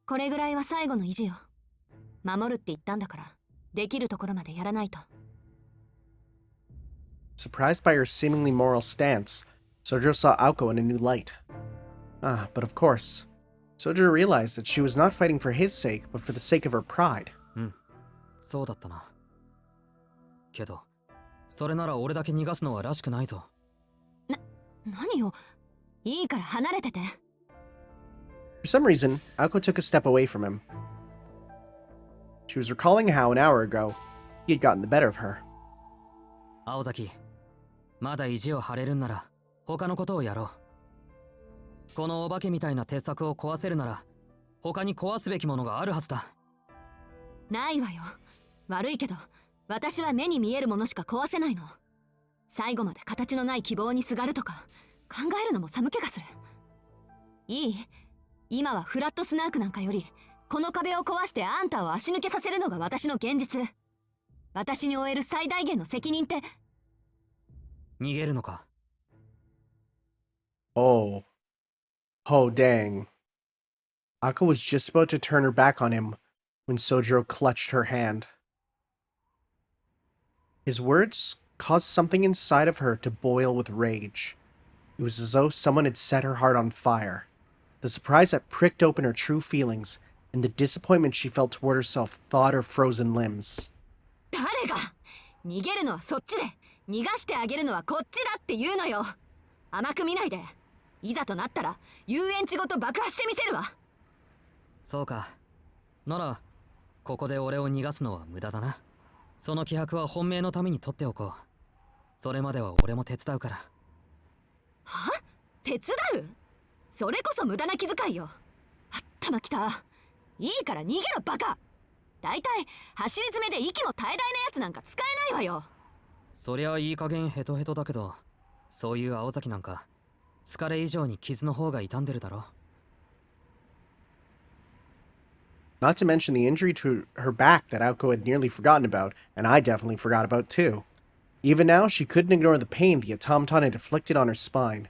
これぐらいは最後の意地よ。守るって言ったんだから、できるところまでやらないと。 Surprised by her seemingly moral stance, Sojiro saw Aoko in a new light. Ah, but of course, Sojiro realized that she was not fighting for his sake, but for the sake of her pride. そうだったな。けど、それなら俺だけ逃がすのはらしくないぞ。何よ。いいから離れてて。 For some reason, Aoko took a step away from him. She was recalling how an hour ago, he had gotten the better of her. 青崎、まだ意地を張れるんなら他のことをやろう。このお化けみたいな鉄柵を壊せるなら他に壊すべきものがあるはずだ。ないわよ。悪いけど私は目に見えるものしか壊せないの。最後まで形のない希望にすがるとか考えるのも寒気がする。いい？今はフラットスナークなんかよりこの壁を壊してあんたを足抜けさせるのが私の現実。私に負える最大限の責任って。逃げるのか？ Oh. Oh, dang. Aoko was just about to turn her back on him when Sojiro clutched her hand. His words caused something inside of her to boil with rage. It was as though someone had set her heart on fire. The surprise that pricked open her true feelings, and the disappointment she felt toward herself thawed her frozen limbs. 誰が逃げるのはそっちで逃がしてあげるのはこっちだって言うのよ。甘く見ないで。いざとなったら遊園地ごと爆破してみせるわ。そうか。ならここで俺を逃がすのは無駄だな。その気迫は本命のために取っておこう。それまでは俺も手伝うから。は？手伝う？それこそ無駄な気遣いよ。頭きた。いいから逃げろバカ。だいたい走り詰めで息も絶え絶えなやつなんか使えないわよ。そりゃいい加減ヘトヘトだけど、そういう青崎なんか疲れ以上に傷の方が傷んでるだろ。 Not to mention the injury to her back that Aoko had nearly forgotten about, and I definitely forgot about too. Even now, she couldn't ignore the pain the automaton had inflicted on her spine.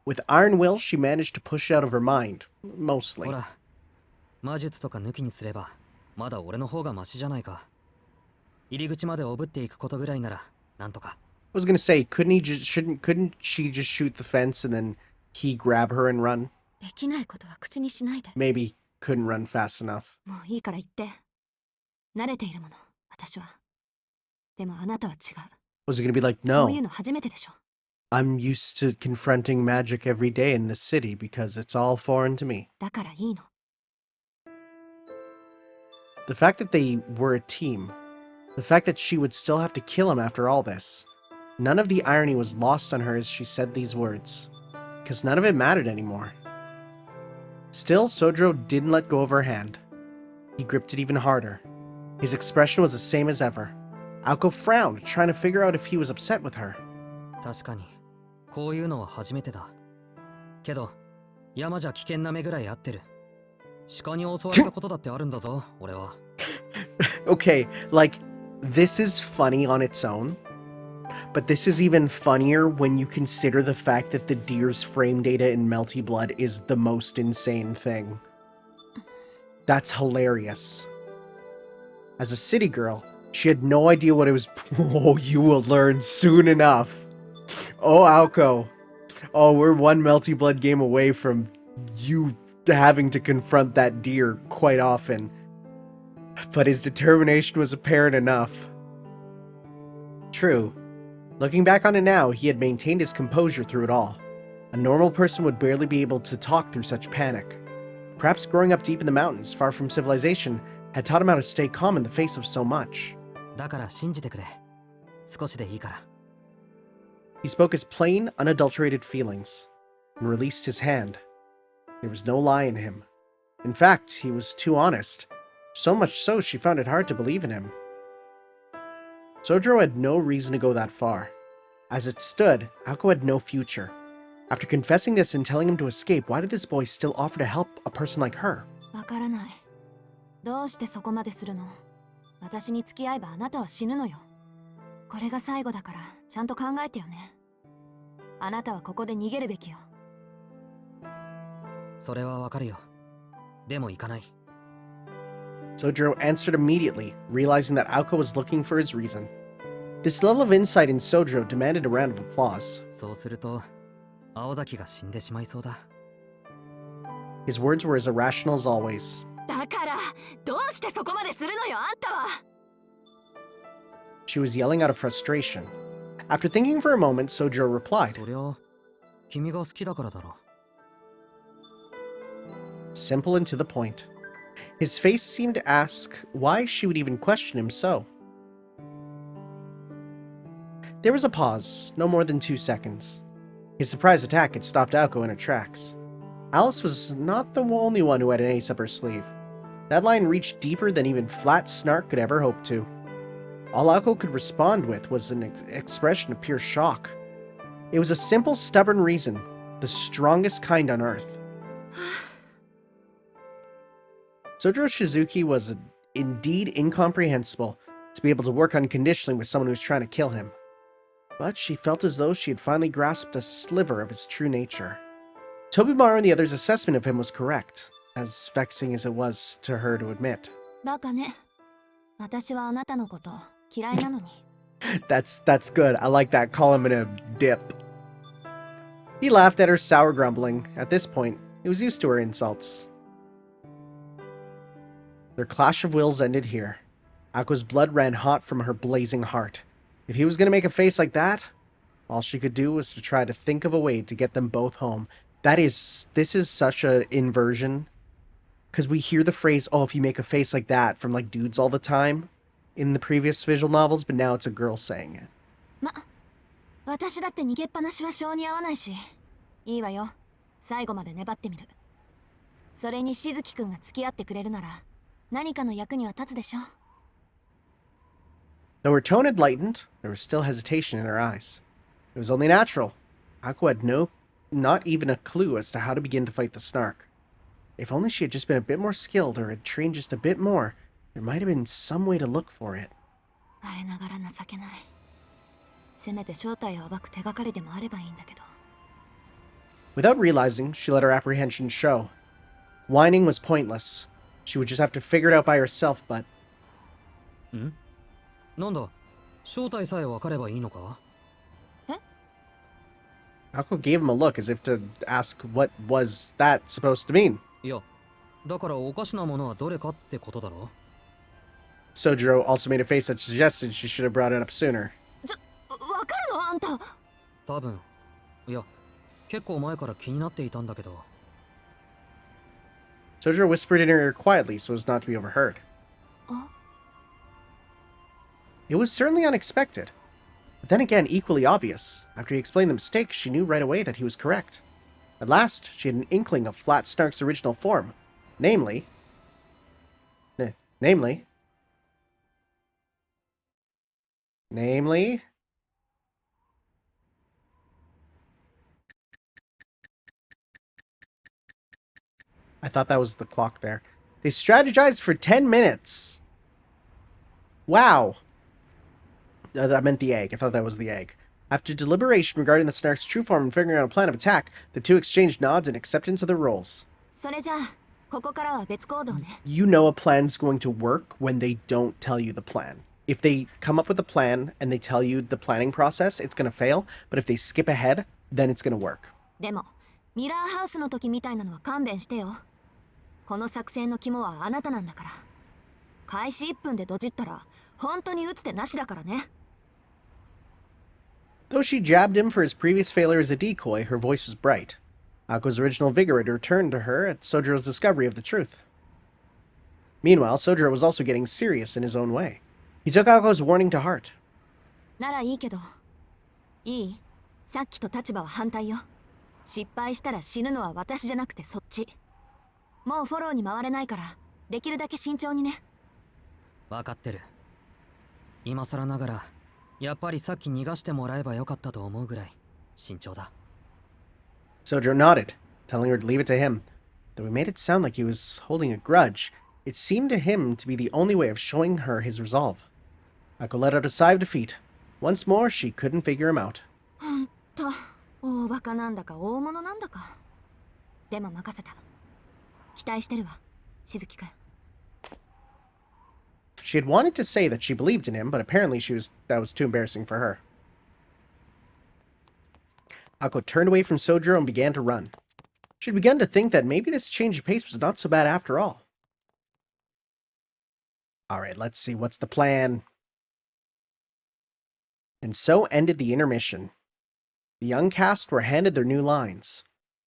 With iron will, she managed to push it out of her mind. Mostly. ほら、魔術とか抜きにすればまだ俺の方がマシじゃないか。入り口までおぶっていくことぐらいならなんとか。 I was gonna say, couldn't she just shoot the fence and then he grab her and run? できないことは口にしないで。 Maybe couldn't run fast enough. もういいから言って。慣れているもの、私は。でもあなたは違う。 Was it gonna be like, こういう no, の初めてでしょ。 I'm used to confronting magic every day in this city because it's all foreign to me. だからいいの。 The fact that they were a team, the fact that she would still have to kill him after all this, none of the irony was lost on her as she said these words, because none of it mattered anymore. Still, Sojiro didn't let go of her hand. He gripped it even harder. His expression was the same as ever. Aoko frowned, trying to figure out if he was upset with her. 確かにこういうのは初めてだ。けど山じゃ危険な目ぐらい合ってる。鹿に襲われたことだってあるんだぞ俺は。Okay, like, this is funny on its own, but this is even funnier when you consider the fact that the deer's frame data in Melty Blood is the most insane thing. That's hilarious. As a city girl, she had no idea what it was. Oh, you will learn soon enough. Oh, Aoko. Oh, we're one Melty Blood game away from you having to confront that deer quite often. But his determination was apparent enough. True. Looking back on it now, he had maintained his composure through it all. A normal person would barely be able to talk through such panic. Perhaps growing up deep in the mountains, far from civilization, had taught him how to stay calm in the face of so much. だから信じてくれ。少しでいいから。 He spoke his plain, unadulterated feelings, and released his hand. There was no lie in him. In fact, he was too honest. So much so, she found it hard to believe in him. Sojiro had no reason to go that far. As it stood, Aoko had no future. After confessing this and telling him to escape, why did this boy still offer to help a person like her? わからない。どうしてそこまでするの？私に付き合えばあなたは死ぬのよ。これが最後だからちゃんと考えてよね。あなたはここで逃げるべきよ。それはわかるよ。でも行かない。Sojiro answered immediately, realizing that Aoko was looking for his reason. This level of insight in Sojiro demanded a round of applause. そうすると青崎が死んでしまいそうだ。 His words were as irrational as always. だからどうしてそこまでするのよあんたは。 She was yelling out of frustration. After thinking for a moment, Sojiro replied. そりゃ君が好きだからだろ。 Simple and to the point. His face seemed to ask why she would even question him so. There was a pause, no more than 2 seconds. His surprise attack had stopped Aoko in her tracks. Alice was not the only one who had an ace up her sleeve. That line reached deeper than even Flat Snark could ever hope to. All Aoko could respond with was an expression of pure shock. It was a simple, stubborn reason, the strongest kind on Earth. Sojiro Shizuki was indeed incomprehensible to be able to work unconditionally with someone who was trying to kill him. But she felt as though she had finally grasped a sliver of his true nature. Tobimaru and the others' assessment of him was correct, as vexing as it was to her to admit. バカね。私はあなたのこと嫌いなのに。That's good. I like that. Call him in a dip. He laughed at her sour grumbling. At this point, he was used to her insults. Their clash of wills ended here. Ako's blood ran hot from her blazing heart. If he was going to make a face like that, all she could do was to try to think of a way to get them both home. This is such an inversion. Because we hear the phrase, oh, if you make a face like that, from like dudes all the time in the previous visual novels, but now it's a girl saying it. ま、私だって逃げっぱなしは性に合わないし。いいわよ。最後まで粘ってみる。それにしずきくんが付き合ってくれるなら、何かの役には立つでしょ。Though her tone had lightened, there was still hesitation in her eyes. It was only natural. Ako had not even a clue as to how to begin to fight the Snark. If only she had just been a bit more skilled or had trained just a bit more, there might have been some way to look for it. 我ながら情けない。せめて正体を暴く手がかりでもあればいいんだけど。Without realizing, she let her apprehension show. Whining was pointless. She would just have to figure it out by herself, but... ん？なんだ？正体さえ分かればいいのか？ Ako gave him a look as if to ask what was that supposed to mean. いや、だからおかしなものはどれかってことだろ？ Sojiro also made a face that suggested she should have brought it up sooner. わかるのあんた。多分。いや、結構前から気になっていたんだけど。 Sojiro whispered in her ear quietly so as not to be overheard. It was certainly unexpected. But then again, equally obvious. After he explained the mistake, she knew right away that he was correct. At last, she had an inkling of Flat Snark's original form. Namely... Namely... I thought that was the clock there. They strategized for 10 minutes. Wow. I meant the egg. I thought that was the egg. After deliberation regarding the Snark's true form and figuring out a plan of attack, the two exchanged nods in acceptance of their roles. それじゃあ、ここからは別行動ね。You know a plan's going to work when they don't tell you the plan. If they come up with a plan and they tell you the planning process, it's going to fail. But if they skip ahead, then it's going to work. でも、ミラーハウスの時みたいなのは勘弁してよ。この作戦の肝はあなたなんだから。開始1分でドジったら、本当に打つ手なしだからね。Though she jabbed him for his previous failure as a decoy, her voice was bright. Ako's original vigor had returned to her at Sojiro's discovery of the truth. Meanwhile, Sojiro was also getting serious in his own way. He took Ako's warning to heart. ならいいけど。いい？さっきと立場は反対よ。失敗したら死ぬのは私じゃなくてそっち。もうフォローに回れないから、できるだけ慎重にね。分かってる。今更ながら、やっぱりさっき逃がしてもらえばよかったと思うぐらい慎重だ。Sojiro nodded, telling her to leave it to him. Though he made it sound like he was holding a grudge, it seemed to him to be the only way of showing her his resolve. Ako let out a sigh of defeat. Once more, she couldn't figure him out. ほんと、大バカなんだか大物なんだか。でも任せた。期待してるわ、しずきくん。She had wanted to say that she believed in him, but apparently that was too embarrassing for her. Akko turned away from Sojiro and began to run. She had begun to think that maybe this change of pace was not so bad after all. Alright, let's see, what's the plan? And so ended the intermission. The young cast were handed their new lines.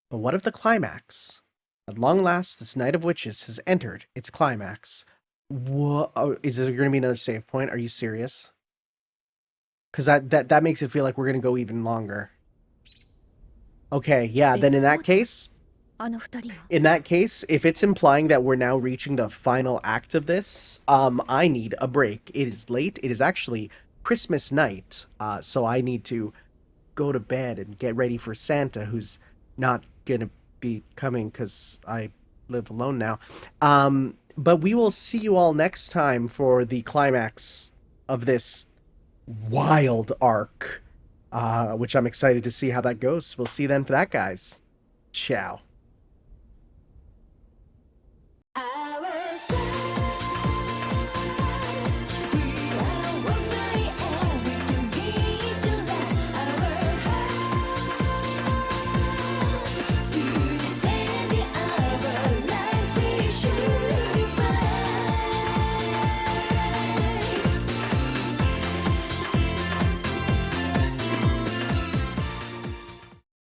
But what of the climax? At long last, this Night of Witches has entered its climax. What? Oh, is there going to be another save point? Are you serious? Because that makes it feel like we're going to go even longer. Okay, yeah, then in that case, if it's implying that we're now reaching the final act of this, I need a break. It is late. It is actually Christmas night, so I need to go to bed and get ready for Santa, who's not gonna be coming because I live alone now. But we will see you all next time for the climax of this wild arc, which I'm excited to see how that goes. We'll see you then for that, guys. Ciao.